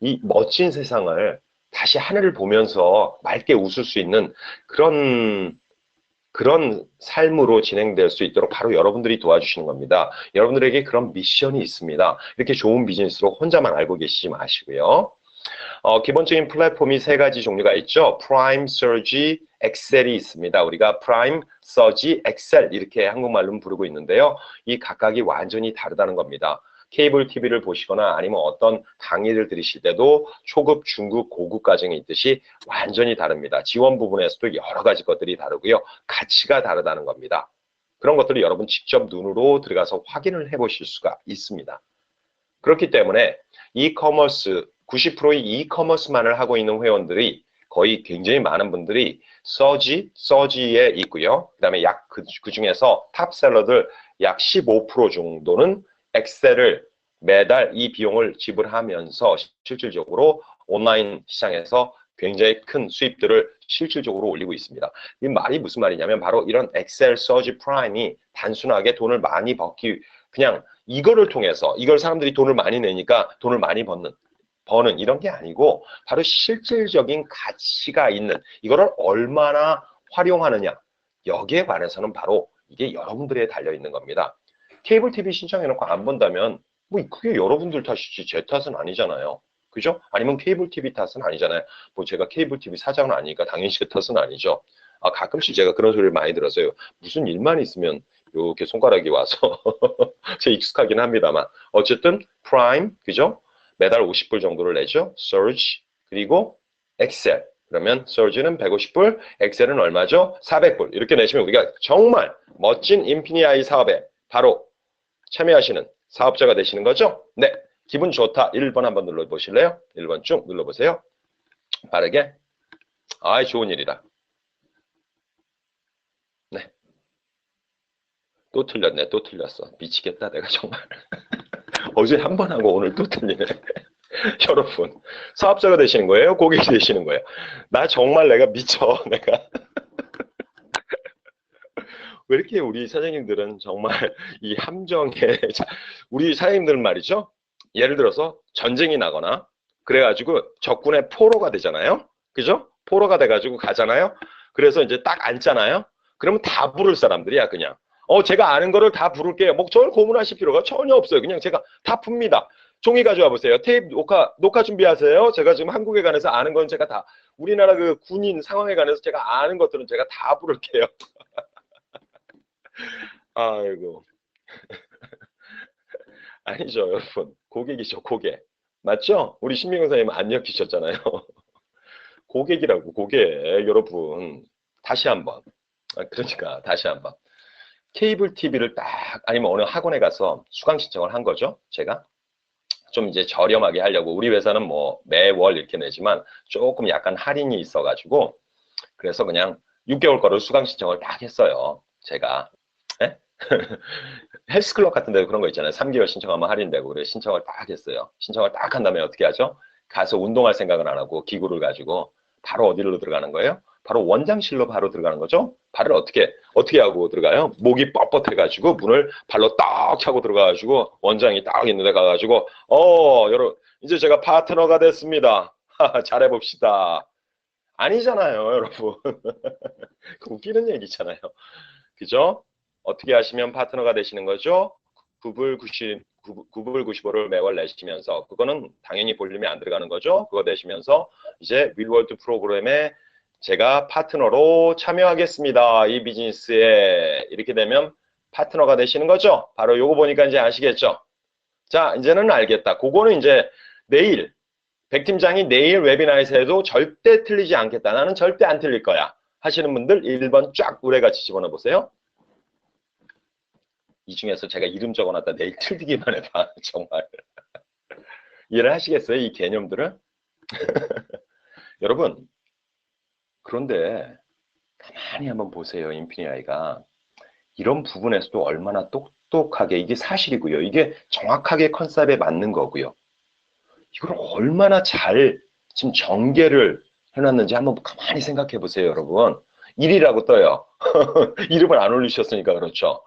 [SPEAKER 1] 이 멋진 세상을 다시 하늘을 보면서 맑게 웃을 수 있는 그런 삶으로 진행될 수 있도록 바로 여러분들이 도와주시는 겁니다. 여러분들에게 그런 미션이 있습니다. 이렇게 좋은 비즈니스로 혼자만 알고 계시지 마시고요. 기본적인 플랫폼이 세 가지 종류가 있죠. 프라임, 서지, 엑셀이 있습니다. 우리가 프라임, 서지, 엑셀 이렇게 한국말로 부르고 있는데요. 이 각각이 완전히 다르다는 겁니다. 케이블 TV를 보시거나 아니면 어떤 강의를 들으실 때도 초급, 중급, 고급 과정이 있듯이 완전히 다릅니다. 지원 부분에서도 여러 가지 것들이 다르고요. 가치가 다르다는 겁니다. 그런 것들을 여러분 직접 눈으로 들어가서 확인을 해보실 수가 있습니다. 그렇기 때문에 이커머스 90%의 이커머스만을 하고 있는 회원들이 거의 굉장히 많은 분들이 서지에 있고요. 그 다음에 약 그 중에서 탑셀러들 약 15% 정도는 엑셀을 매달 이 비용을 지불하면서 실질적으로 온라인 시장에서 굉장히 큰 수입들을 실질적으로 올리고 있습니다. 이 말이 무슨 말이냐면 바로 이런 엑셀 서지 프라임이 단순하게 돈을 많이 벌기 그냥 이거를 통해서 이걸 사람들이 돈을 많이 내니까 돈을 많이 버는 이런 게 아니고 바로 실질적인 가치가 있는 이거를 얼마나 활용하느냐 여기에 관해서는 바로 이게 여러분들에 달려있는 겁니다. 케이블 TV 신청해놓고 안 본다면 뭐 그게 여러분들 탓이지 제 탓은 아니잖아요. 그죠? 아니면 케이블 TV 탓은 아니잖아요. 뭐 제가 케이블 TV 사장은 아니니까 당연히 제 탓은 아니죠. 가끔씩 제가 그런 소리를 많이 들었어요. 무슨 일만 있으면 이렇게 손가락이 와서 제 익숙하긴 합니다만 어쨌든 프라임 그죠? 매달 50불 정도를 내죠. 서지 그리고 엑셀 그러면 서지는 150불 엑셀은 얼마죠? 400불 이렇게 내시면 우리가 정말 멋진 인피니아이 사업에 바로 참여하시는 사업자가 되시는 거죠? 네. 기분 좋다. 1번 한번 눌러보실래요? 1번 쭉 눌러보세요. 빠르게. 좋은 일이다. 네. 또 틀렸네. 또 틀렸어. 미치겠다. 내가 정말. 어제 한 번 하고 오늘 또 틀리네. 여러분. 사업자가 되시는 거예요? 고객이 되시는 거예요? 나 정말 내가 미쳐. 내가. 왜 이렇게 우리 사장님들은 정말 이 함정에 우리 사장님들은 말이죠. 예를 들어서 전쟁이 나거나 그래가지고 적군의 포로가 되잖아요. 그죠? 포로가 돼가지고 가잖아요. 그래서 이제 딱 앉잖아요. 그러면 다 부를 사람들이야 그냥. 제가 아는 거를 다 부를게요. 뭐 저를 고문하실 필요가 전혀 없어요. 그냥 제가 다 풉니다. 종이 가져와 보세요. 테이프 녹화 준비하세요. 제가 지금 한국에 관해서 아는 건 제가 다 우리나라 그 군인 상황에 관해서 제가 아는 것들은 제가 다 부를게요. 아이고. 아니죠, 여러분. 고객이죠, 고객. 맞죠? 우리 신민경 선생님 안 엮이셨잖아요. 고객이라고, 고객. 여러분. 다시 한번. 그러니까, 다시 한번. 케이블 TV를 딱, 아니면 어느 학원에 가서 수강 신청을 한 거죠, 제가. 좀 이제 저렴하게 하려고. 우리 회사는 뭐 매월 이렇게 내지만 조금 약간 할인이 있어가지고, 그래서 그냥 6개월 거를 수강 신청을 딱 했어요, 제가. 예? 헬스클럽 같은 데 그런 거 있잖아요. 3개월 신청하면 할인되고 그래 신청을 딱 했어요. 신청을 딱 한 다음에 어떻게 하죠? 가서 운동할 생각은 안 하고 기구를 가지고 바로 어디로 들어가는 거예요? 바로 원장실로 바로 들어가는 거죠. 발을 어떻게 하고 들어가요? 목이 뻣뻣해 가지고 문을 발로 딱 차고 들어가 가지고 원장이 딱 있는 데 가 가지고 여러분 이제 제가 파트너가 됐습니다. 잘해 봅시다. 아니잖아요, 여러분. 웃기는 얘기잖아요. 그죠? 어떻게 하시면 파트너가 되시는 거죠? 9불 95를 매월 내시면서 그거는 당연히 볼륨이 안 들어가는 거죠. 그거 내시면서 이제 윌월드 프로그램에 제가 파트너로 참여하겠습니다. 이 비즈니스에 이렇게 되면 파트너가 되시는 거죠. 바로 요거 보니까 이제 아시겠죠? 자, 이제는 알겠다. 그거는 이제 내일 백 팀장이 내일 웨비나에서 해도 절대 틀리지 않겠다. 나는 절대 안 틀릴 거야. 하시는 분들 1번 쫙 우레같이 집어넣어 보세요. 이 중에서 제가 이름 적어놨다 내일 틀리기만 해봐. 정말. 이해를 하시겠어요? 이 개념들을? 여러분, 그런데 가만히 한번 보세요. 인피니아이가. 이런 부분에서도 얼마나 똑똑하게, 이게 사실이고요. 이게 정확하게 컨셉에 맞는 거고요. 이걸 얼마나 잘 지금 전개를 해놨는지 한번 가만히 생각해 보세요, 여러분. 1이라고 떠요. 이름을 안 올리셨으니까 그렇죠.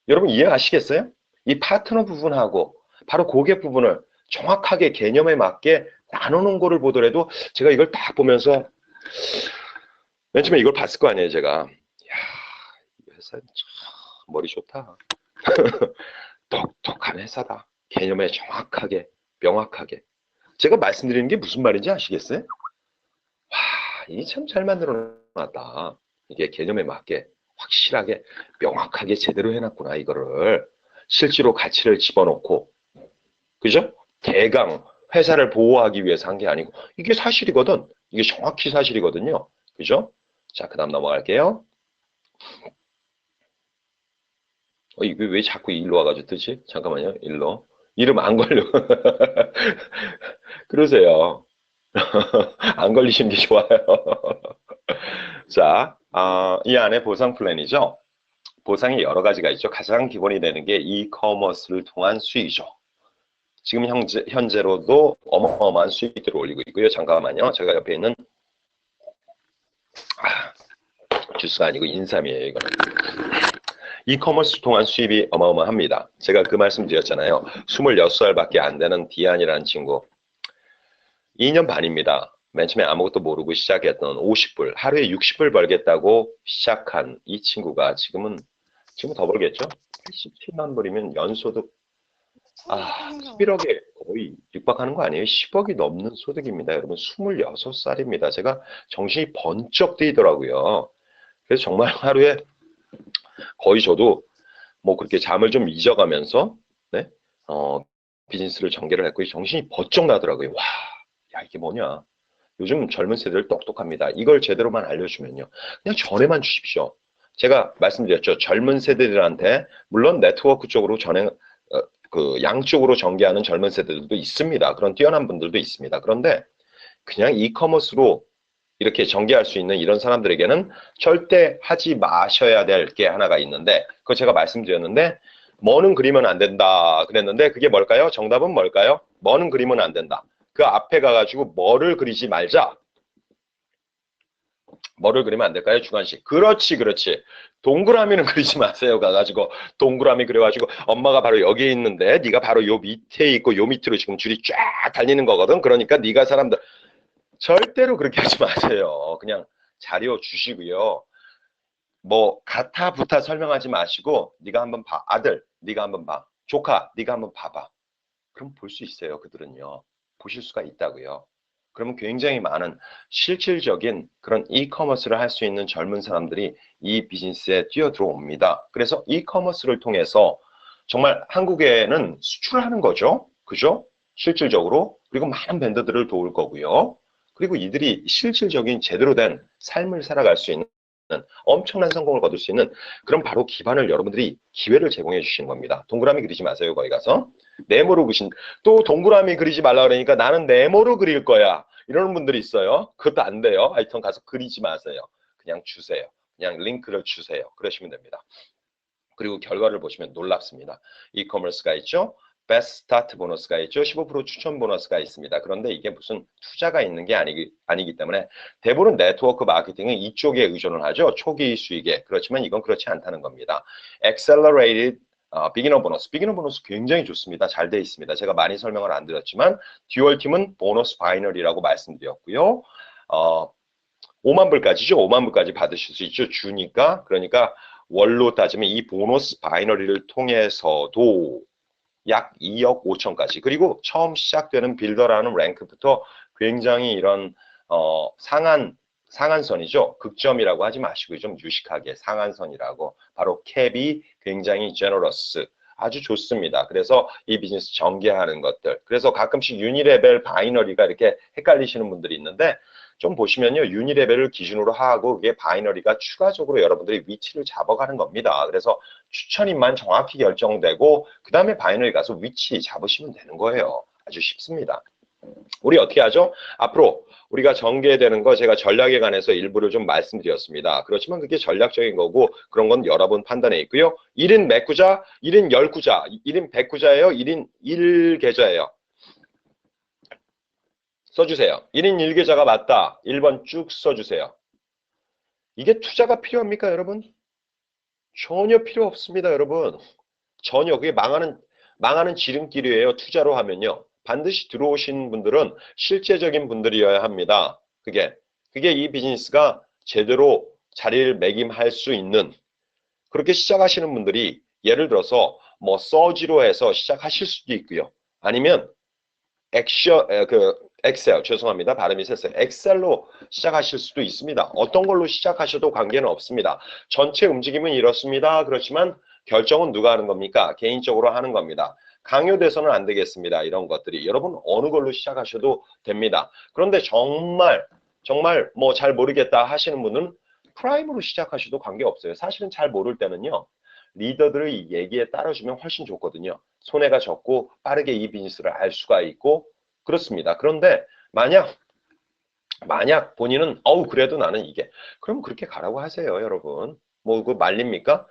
[SPEAKER 1] 여러분 이해하시겠어요? 이 파트너 부분하고 바로 고객 부분을 정확하게 개념에 맞게 나누는 거를 보더라도 제가 이걸 딱 보면서 맨 처음에 이걸 봤을 거 아니에요, 제가. 이야, 이 회사 참 머리 좋다. 똑똑한 회사다. 개념에 정확하게, 명확하게. 제가 말씀드리는 게 무슨 말인지 아시겠어요? 와, 이게 참 잘 만들어 놨다. 이게 개념에 맞게 확실하게 명확하게 제대로 해놨구나. 이거를 실제로 가치를 집어넣고 그죠? 대강 회사를 보호하기 위해서 한 게 아니고 이게 사실이거든. 이게 정확히 사실이거든요. 그죠? 자, 그 다음 넘어갈게요. 이게 왜 자꾸 일로 와가지고 뜨지? 잠깐만요. 일로. 이름 안 걸려. 그러세요. 안 걸리시는 게 좋아요. 자, 이 안에 보상 플랜이죠. 보상이 여러 가지가 있죠. 가장 기본이 되는 게 이커머스를 통한 수익이죠. 지금 현재로도 어마어마한 수익들을 올리고 있고요. 잠깐만요. 제가 옆에 있는 주스가 아니고 인삼이에요. 이거는. 이커머스 통한 수입이 어마어마합니다. 제가 그 말씀 드렸잖아요. 26살밖에 안 되는 디안이라는 친구. 2년 반입니다. 맨 처음에 아무것도 모르고 시작했던 50불, 하루에 60불 벌겠다고 시작한 이 친구가 지금 더 벌겠죠? 87만 불이면 연소득 11억에 거의 육박하는 거 아니에요? 10억이 넘는 소득입니다. 여러분 26살입니다. 제가 정신이 번쩍 뜨이더라고요. 그래서 정말 하루에 거의 저도 뭐 그렇게 잠을 좀 잊어가면서 네? 비즈니스를 전개를 했고 정신이 번쩍 나더라고요. 와, 야 이게 뭐냐? 요즘 젊은 세대들 똑똑합니다. 이걸 제대로만 알려주면요. 그냥 전해만 주십시오. 제가 말씀드렸죠. 젊은 세대들한테 물론 네트워크 쪽으로 그 양쪽으로 전개하는 젊은 세대들도 있습니다. 그런 뛰어난 분들도 있습니다. 그런데 그냥 이커머스로 이렇게 전개할 수 있는 이런 사람들에게는 절대 하지 마셔야 될 게 하나가 있는데 그거 제가 말씀드렸는데 뭐는 그리면 안 된다 그랬는데 그게 뭘까요? 정답은 뭘까요? 뭐는 그리면 안 된다. 그 앞에 가가지고 뭐를 그리지 말자. 뭐를 그리면 안 될까요? 주관식. 그렇지, 그렇지. 동그라미는 그리지 마세요. 가가지고 동그라미 그려가지고 엄마가 바로 여기에 있는데 네가 바로 요 밑에 있고 요 밑으로 지금 줄이 쫙 달리는 거거든. 그러니까 네가 사람들 절대로 그렇게 하지 마세요. 그냥 자료 주시고요. 뭐 가타부타 설명하지 마시고 네가 한번 봐. 아들, 네가 한번 봐. 조카, 네가 한번 봐봐. 그럼 볼 수 있어요. 그들은요. 보실 수가 있다고요. 그러면 굉장히 많은 실질적인 그런 이커머스를 할 수 있는 젊은 사람들이 이 비즈니스에 뛰어들어옵니다. 그래서 이커머스를 통해서 정말 한국에는 수출하는 거죠. 그죠? 실질적으로. 그리고 많은 밴더들을 도울 거고요. 그리고 이들이 실질적인 제대로 된 삶을 살아갈 수 있는 엄청난 성공을 거둘 수 있는 그런 바로 기반을 여러분들이 기회를 제공해 주시는 겁니다. 동그라미 그리지 마세요. 거기 가서. 네모로 그리신 또 동그라미 그리지 말라 그러니까 나는 네모로 그릴 거야. 이러는 분들이 있어요. 그것도 안 돼요. 하여튼 가서 그리지 마세요. 그냥 주세요. 그냥 링크를 주세요. 그러시면 됩니다. 그리고 결과를 보시면 놀랍습니다. 이커머스가 있죠. 베스트 스타트 보너스가 있죠. 15% 추천 보너스가 있습니다. 그런데 이게 무슨 투자가 있는 게 아니기 때문에 대부분 네트워크 마케팅은 이쪽에 의존을 하죠. 초기 수익에. 그렇지만 이건 그렇지 않다는 겁니다. Accelerated 비기너 보너스. 비기너 보너스 굉장히 좋습니다. 잘 돼 있습니다. 제가 많이 설명을 안 드렸지만 듀얼팀은 보너스 바이너리라고 말씀드렸고요. 5만 불까지죠. 5만 불까지 받으실 수 있죠. 주니까. 그러니까 월로 따지면 이 보너스 바이너리를 통해서도 약 2억 5천까지. 그리고 처음 시작되는 빌더라는 랭크부터 굉장히 이런 상한선이죠. 극점이라고 하지 마시고 좀 유식하게 상한선이라고. 바로 캡이 굉장히 제너러스. 아주 좋습니다. 그래서 이 비즈니스 전개하는 것들. 그래서 가끔씩 유니레벨 바이너리가 이렇게 헷갈리시는 분들이 있는데 좀 보시면요. 유니레벨을 기준으로 하고 그게 바이너리가 추가적으로 여러분들이 위치를 잡아가는 겁니다. 그래서 추천인만 정확히 결정되고 그 다음에 바이너리 가서 위치 잡으시면 되는 거예요. 아주 쉽습니다. 우리 어떻게 하죠? 앞으로 우리가 전개되는 거 제가 전략에 관해서 일부를 좀 말씀드렸습니다. 그렇지만 그게 전략적인 거고 그런 건 여러분 판단에 있고요. 1인 몇 구자, 1인 10구자, 1인 100구자예요, 1인 1계좌예요. 써주세요. 1인 1계좌가 맞다. 1번 쭉 써주세요. 이게 투자가 필요합니까, 여러분? 전혀 필요 없습니다, 여러분. 전혀. 그게 망하는 지름길이에요. 투자로 하면요. 반드시 들어오신 분들은 실제적인 분들이어야 합니다. 그게 이 비즈니스가 제대로 자리를 매김할 수 있는 그렇게 시작하시는 분들이 예를 들어서 뭐 서지로 해서 시작하실 수도 있고요. 아니면 엑셀, 죄송합니다. 발음이 셌어요. 엑셀로 시작하실 수도 있습니다. 어떤 걸로 시작하셔도 관계는 없습니다. 전체 움직임은 이렇습니다. 그렇지만 결정은 누가 하는 겁니까? 개인적으로 하는 겁니다. 강요돼서는 안 되겠습니다. 이런 것들이. 여러분 어느 걸로 시작하셔도 됩니다. 그런데 정말 뭐 잘 모르겠다 하시는 분은 프라임으로 시작하셔도 관계없어요. 사실은 잘 모를 때는요. 리더들의 얘기에 따라주면 훨씬 좋거든요. 손해가 적고 빠르게 이 비즈니스를 알 수가 있고 그렇습니다. 그런데 만약 본인은 그래도 나는 이게 그럼 그렇게 가라고 하세요, 여러분. 뭐 그거 말립니까?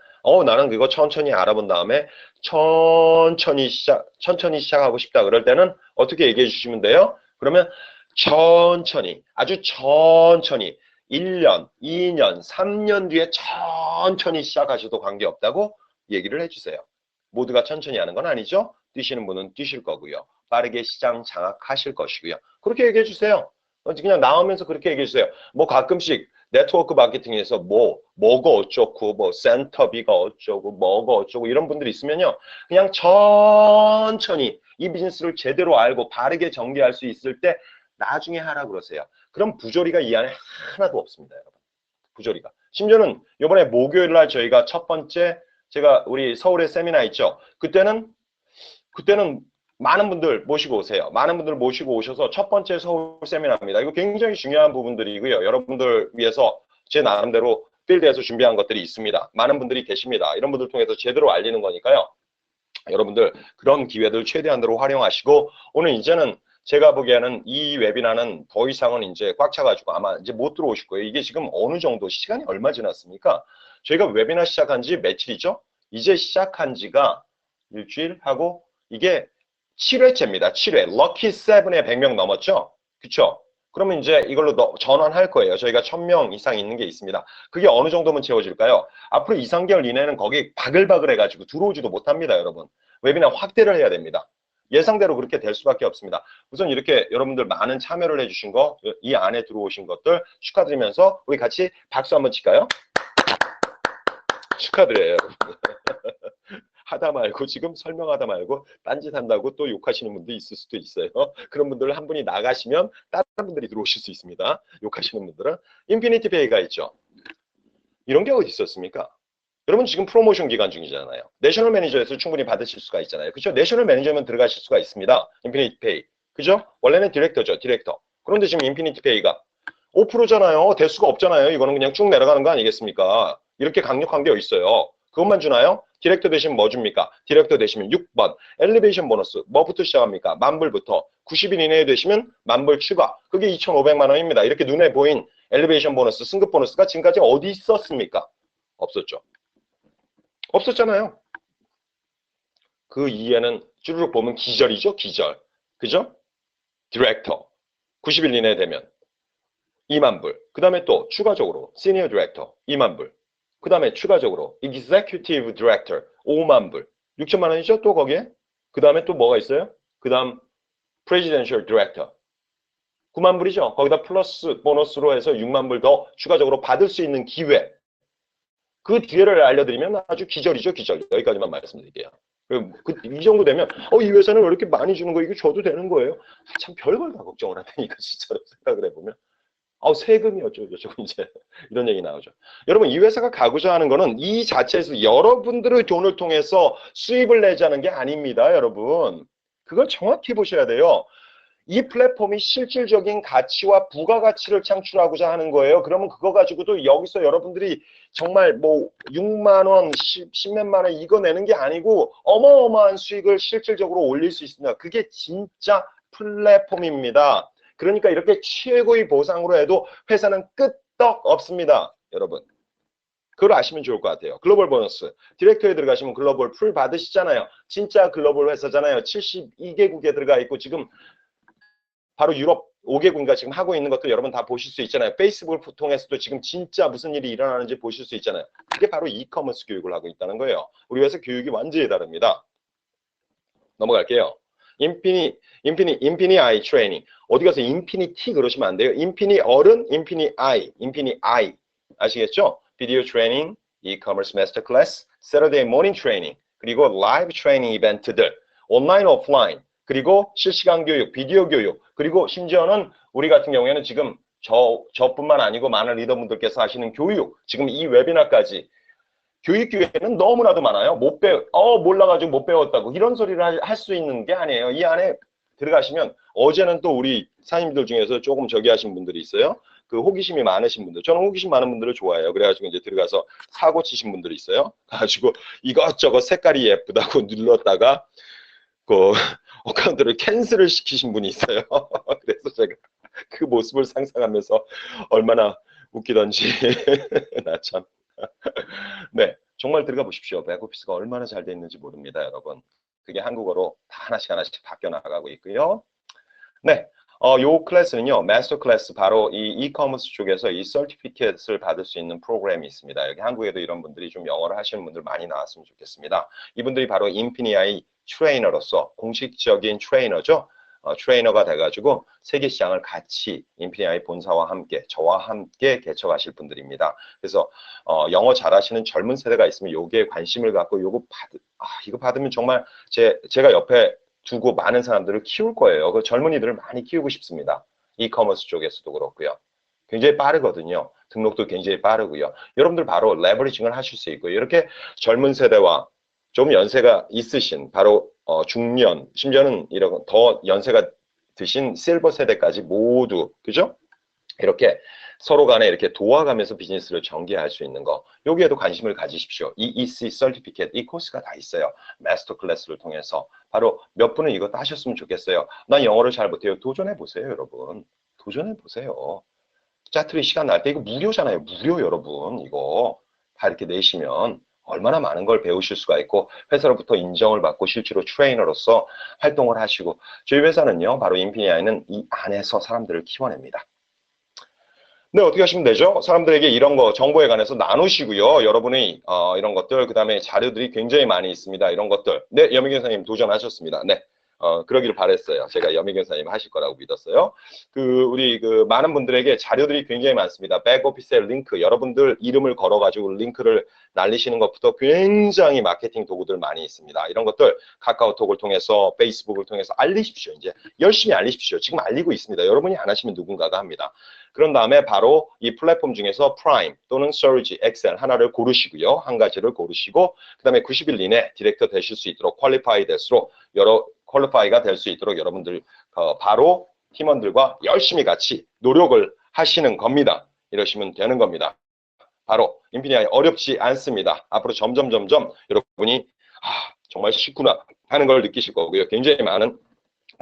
[SPEAKER 1] 나는 그거 천천히 알아본 다음에 천천히 시작하고 싶다. 그럴 때는 어떻게 얘기해 주시면 돼요? 그러면 천천히, 아주 천천히 1년, 2년, 3년 뒤에 천천히 시작하셔도 관계없다고 얘기를 해주세요. 모두가 천천히 하는 건 아니죠. 뛰시는 분은 뛰실 거고요. 빠르게 시장 장악하실 것이고요. 그렇게 얘기해 주세요. 그냥 나오면서 그렇게 얘기해 주세요. 뭐 가끔씩 네트워크 마케팅에서 뭐가 어쩌고, 뭐 센터비가 어쩌고, 뭐가 어쩌고 이런 분들이 있으면요. 그냥 천천히 이 비즈니스를 제대로 알고 바르게 전개할 수 있을 때 나중에 하라 그러세요. 그럼 부조리가 이 안에 하나도 없습니다, 여러분. 부조리가. 심지어는 이번에 목요일 날 저희가 첫 번째 제가 우리 서울에 세미나 있죠. 그때는 많은 분들 모시고 오세요. 많은 분들 모시고 오셔서 첫 번째 서울 세미나입니다. 이거 굉장히 중요한 부분들이고요. 여러분들 위해서 제 나름대로 필드에서 준비한 것들이 있습니다. 많은 분들이 계십니다. 이런 분들 통해서 제대로 알리는 거니까요. 여러분들 그런 기회들 최대한으로 활용하시고 오늘 이제는 제가 보기에는 이 웨비나는 더 이상은 이제 꽉 차가지고 아마 이제 못 들어오실 거예요. 이게 지금 어느 정도 시간이 얼마 지났습니까? 저희가 웨비나 시작한 지 며칠이죠? 이제 시작한 지가 일주일 하고 이게 7회째입니다. 7회. 럭키 7에 100명 넘었죠? 그쵸? 그러면 이제 이걸로 전환할 거예요. 저희가 1000명 이상 있는 게 있습니다. 그게 어느 정도면 채워질까요? 앞으로 2, 3개월 이내는 거기 바글바글 해가지고 들어오지도 못합니다, 여러분. 웨비나 확대를 해야 됩니다. 예상대로 그렇게 될 수밖에 없습니다. 우선 이렇게 여러분들 많은 참여를 해주신 거, 이 안에 들어오신 것들 축하드리면서 우리 같이 박수 한번 칠까요? 축하드려요, 여러분. 하다 말고 지금 설명하다 말고 딴짓 한다고 또 욕하시는 분도 있을 수도 있어요. 그런 분들 한 분이 나가시면 다른 분들이 들어오실 수 있습니다. 욕하시는 분들은 인피니티 페이가 있죠. 이런 게 어디 있었습니까? 여러분 지금 프로모션 기간 중이잖아요. 내셔널 매니저에서 충분히 받으실 수가 있잖아요. 그렇죠? 내셔널 매니저면 들어가실 수가 있습니다. 인피니티 페이. 그죠? 원래는 디렉터죠. 디렉터. 그런데 지금 인피니티 페이가 5%잖아요. 대수가 없잖아요. 이거는 그냥 쭉 내려가는 거 아니겠습니까? 이렇게 강력한 게 있어요. 그것만 주나요? 디렉터 되시면 뭐 줍니까? 디렉터 되시면 6번 엘리베이션 보너스 뭐부터 시작합니까? 10,000불부터 90일 이내에 되시면 10,000불 추가. 그게 2,500만 원입니다. 이렇게 눈에 보인 엘리베이션 보너스, 승급 보너스가 지금까지 어디 있었습니까? 없었죠. 없었잖아요. 그 이해는 쭈르륵 보면 기절이죠. 기절. 그죠? 디렉터 90일 이내에 되면 20,000불. 그 다음에 또 추가적으로 시니어 디렉터 20,000불. 그 다음에 추가적으로 Executive Director 50,000불. 6천만 원이죠? 또 거기에. 그 다음에 또 뭐가 있어요? 그 다음 Presidential Director 90,000불이죠? 거기다 플러스 보너스로 해서 60,000불 더 추가적으로 받을 수 있는 기회. 그 뒤에를 알려드리면 아주 기절이죠, 기절. 여기까지만 말씀드릴게요. 이 정도 되면 이 회사는 왜 이렇게 많이 주는 거 이거 줘도 되는 거예요? 참 별걸 다 걱정을 하다니까 진짜로 생각을 해보면 세금이 어쩌고저쩌고 이제 이런 얘기 나오죠. 여러분 이 회사가 가고자 하는 거는 이 자체에서 여러분들의 돈을 통해서 수입을 내자는 게 아닙니다, 여러분. 그걸 정확히 보셔야 돼요. 이 플랫폼이 실질적인 가치와 부가가치를 창출하고자 하는 거예요. 그러면 그거 가지고도 여기서 여러분들이 정말 뭐 6만 원, 10몇만 원 이거 내는 게 아니고 어마어마한 수익을 실질적으로 올릴 수 있습니다. 그게 진짜 플랫폼입니다. 그러니까 이렇게 최고의 보상으로 해도 회사는 끄떡 없습니다. 여러분. 그걸 아시면 좋을 것 같아요. 글로벌 보너스. 디렉터에 들어가시면 글로벌 풀 받으시잖아요. 진짜 글로벌 회사잖아요. 72개국에 들어가 있고 지금 바로 유럽 5개국인가 지금 하고 있는 것도 여러분 다 보실 수 있잖아요. 페이스북을 통해서도 지금 진짜 무슨 일이 일어나는지 보실 수 있잖아요. 그게 바로 이커머스 교육을 하고 있다는 거예요. 우리 회사 교육이 완전히 다릅니다. 넘어갈게요. 인피니 아이 트레이닝. 어디 가서 인피니티 그러시면 안 돼요. 인피니 어른, 인피니 아이. 아시겠죠? 비디오 트레이닝, 이커머스 마스터 클래스, 세터데이 모닝 트레이닝, 그리고 라이브 트레이닝 이벤트들, 온라인, 오프라인, 그리고 실시간 교육, 비디오 교육, 그리고 심지어는 우리 같은 경우에는 지금 저뿐만 아니고 많은 리더분들께서 하시는 교육, 지금 이 웨비나까지 교육 기회는 너무나도 많아요. 몰라가지고 못 배웠다고 이런 소리를 할 수 있는 게 아니에요. 이 안에 들어가시면 어제는 또 우리 사장님들 중에서 조금 저기 하신 분들이 있어요. 그 호기심이 많으신 분들. 저는 호기심 많은 분들을 좋아해요. 그래가지고 이제 들어가서 사고 치신 분들이 있어요. 가지고 이것저것 색깔이 예쁘다고 눌렀다가 그 어카운트를 캔슬을 시키신 분이 있어요. 그래서 제가 그 모습을 상상하면서 얼마나 웃기던지 나 참. 네, 정말 들어가 보십시오. 백오피스가 얼마나 잘 돼 있는지 모릅니다, 여러분. 그게 한국어로 다 하나씩 하나씩 바뀌어 나가고 있고요. 네, 요 클래스는요, 마스터 클래스 바로 이 이커머스 쪽에서 이 서티피켓을 받을 수 있는 프로그램이 있습니다. 여기 한국에도 이런 분들이 좀 영어를 하시는 분들 많이 나왔으면 좋겠습니다. 이분들이 바로 인피니아이 트레이너로서 공식적인 트레이너죠. 트레이너가 돼가지고 세계 시장을 같이 인피니아이 본사와 함께 저와 함께 개척하실 분들입니다. 그래서 영어 잘하시는 젊은 세대가 있으면 여기에 관심을 갖고 이거 받으면 정말 제가 옆에 두고 많은 사람들을 키울 거예요. 그 젊은이들을 많이 키우고 싶습니다. 이커머스 쪽에서도 그렇고요. 굉장히 빠르거든요. 등록도 굉장히 빠르고요. 여러분들 바로 레버리징을 하실 수 있고요. 이렇게 젊은 세대와 좀 연세가 있으신 바로 중년, 심지어는 이런 더 연세가 드신 실버 세대까지 모두 그죠? 이렇게 서로 간에 이렇게 도와가면서 비즈니스를 전개할 수 있는 거. 여기에도 관심을 가지십시오. 이 EC 서티피켓, 이 코스가 다 있어요. 마스터 클래스를 통해서. 바로 몇 분은 이거 따셨으면 좋겠어요. 난 영어를 잘 못해요. 도전해 보세요, 여러분. 도전해 보세요. 짜투리 시간 날 때 이거 무료잖아요. 무료 여러분. 이거 다 이렇게 내시면 얼마나 많은 걸 배우실 수가 있고 회사로부터 인정을 받고 실제로 트레이너로서 활동을 하시고 저희 회사는요. 바로 인피니아이는 이 안에서 사람들을 키워냅니다. 네, 어떻게 하시면 되죠? 사람들에게 이런 거 정보에 관해서 나누시고요. 여러분의 이런 것들 그다음에 자료들이 굉장히 많이 있습니다. 이런 것들. 네, 여미경 선생님 도전하셨습니다. 네. 그러기를 바랬어요. 제가 여미경 선생님 하실 거라고 믿었어요. 우리 많은 분들에게 자료들이 굉장히 많습니다. 백오피스의 링크, 여러분들 이름을 걸어가지고 링크를 날리시는 것부터 굉장히 마케팅 도구들 많이 있습니다. 이런 것들 카카오톡을 통해서, 페이스북을 통해서 알리십시오. 이제 열심히 알리십시오. 지금 알리고 있습니다. 여러분이 안 하시면 누군가가 합니다. 그런 다음에 바로 이 플랫폼 중에서 프라임 또는 서지, 엑셀 하나를 고르시고요. 한 가지를 고르시고 그 다음에 90일 이내 디렉터 되실 수 있도록 퀄리파이 될수록 퀄리파이가 될 수 있도록 여러분들 바로 팀원들과 열심히 같이 노력을 하시는 겁니다. 이러시면 되는 겁니다. 바로 인피니아이 어렵지 않습니다. 앞으로 점점 여러분이 정말 쉽구나 하는 걸 느끼실 거고요. 굉장히 많은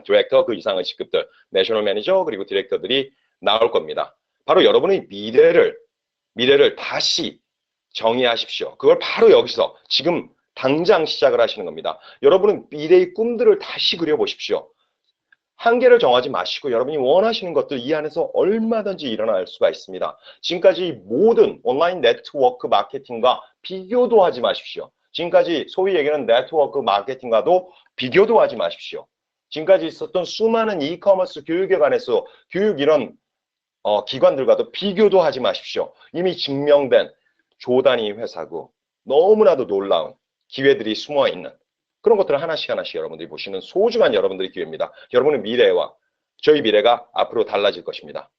[SPEAKER 1] 디렉터 그 이상의 직급들, 내셔널 매니저 그리고 디렉터들이 나올 겁니다. 바로 여러분의 미래를 다시 정의하십시오. 그걸 바로 여기서 지금 당장 시작을 하시는 겁니다. 여러분은 미래의 꿈들을 다시 그려보십시오. 한계를 정하지 마시고 여러분이 원하시는 것들 이 안에서 얼마든지 일어날 수가 있습니다. 지금까지 모든 온라인 네트워크 마케팅과 비교도 하지 마십시오. 지금까지 소위 얘기하는 네트워크 마케팅과도 비교도 하지 마십시오. 지금까지 있었던 수많은 이커머스 교육에 관해서 교육 이런 기관들과도 비교도 하지 마십시오. 이미 증명된 조단위 회사고 너무나도 놀라운 기회들이 숨어있는 그런 것들을 하나씩 여러분들이 보시는 소중한 여러분들의 기회입니다. 여러분의 미래와 저희 미래가 앞으로 달라질 것입니다.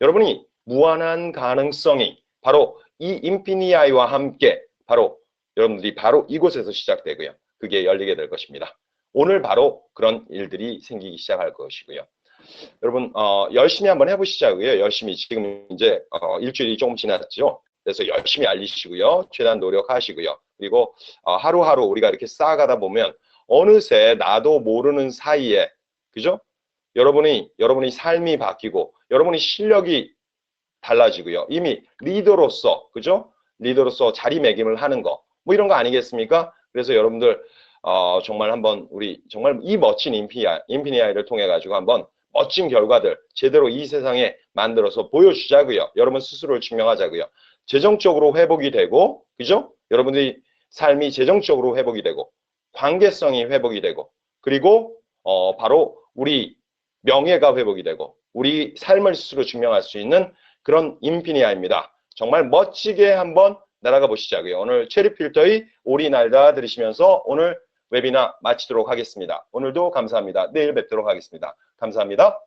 [SPEAKER 1] 여러분이 무한한 가능성이 바로 이 인피니아이와 함께 바로 여러분들이 바로 이곳에서 시작되고요. 그게 열리게 될 것입니다. 오늘 바로 그런 일들이 생기기 시작할 것이고요. 여러분 열심히 한번 해보시자고요. 열심히 지금 이제 일주일이 조금 지났죠. 그래서 열심히 알리시고요. 최대한 노력하시고요. 그리고 하루하루 우리가 이렇게 쌓아가다 보면 어느새 나도 모르는 사이에 그죠? 여러분이 삶이 바뀌고 여러분의 실력이 달라지고요. 이미 리더로서 그죠? 리더로서 자리매김을 하는 거 뭐 이런 거 아니겠습니까? 그래서 여러분들 정말 한번 우리 정말 이 멋진 인피니아이를 통해 가지고 한번 멋진 결과들 제대로 이 세상에 만들어서 보여주자고요. 여러분 스스로를 증명하자고요. 재정적으로 회복이 되고 그죠? 여러분들이 삶이 재정적으로 회복이 되고 관계성이 회복이 되고 그리고 바로 우리 명예가 회복이 되고 우리 삶을 스스로 증명할 수 있는 그런 인피니아입니다. 정말 멋지게 한번 날아가 보시자고요. 오늘 체리필터의 오리 날다 들으시면서 오늘 웨비나 마치도록 하겠습니다. 오늘도 감사합니다. 내일 뵙도록 하겠습니다. 감사합니다.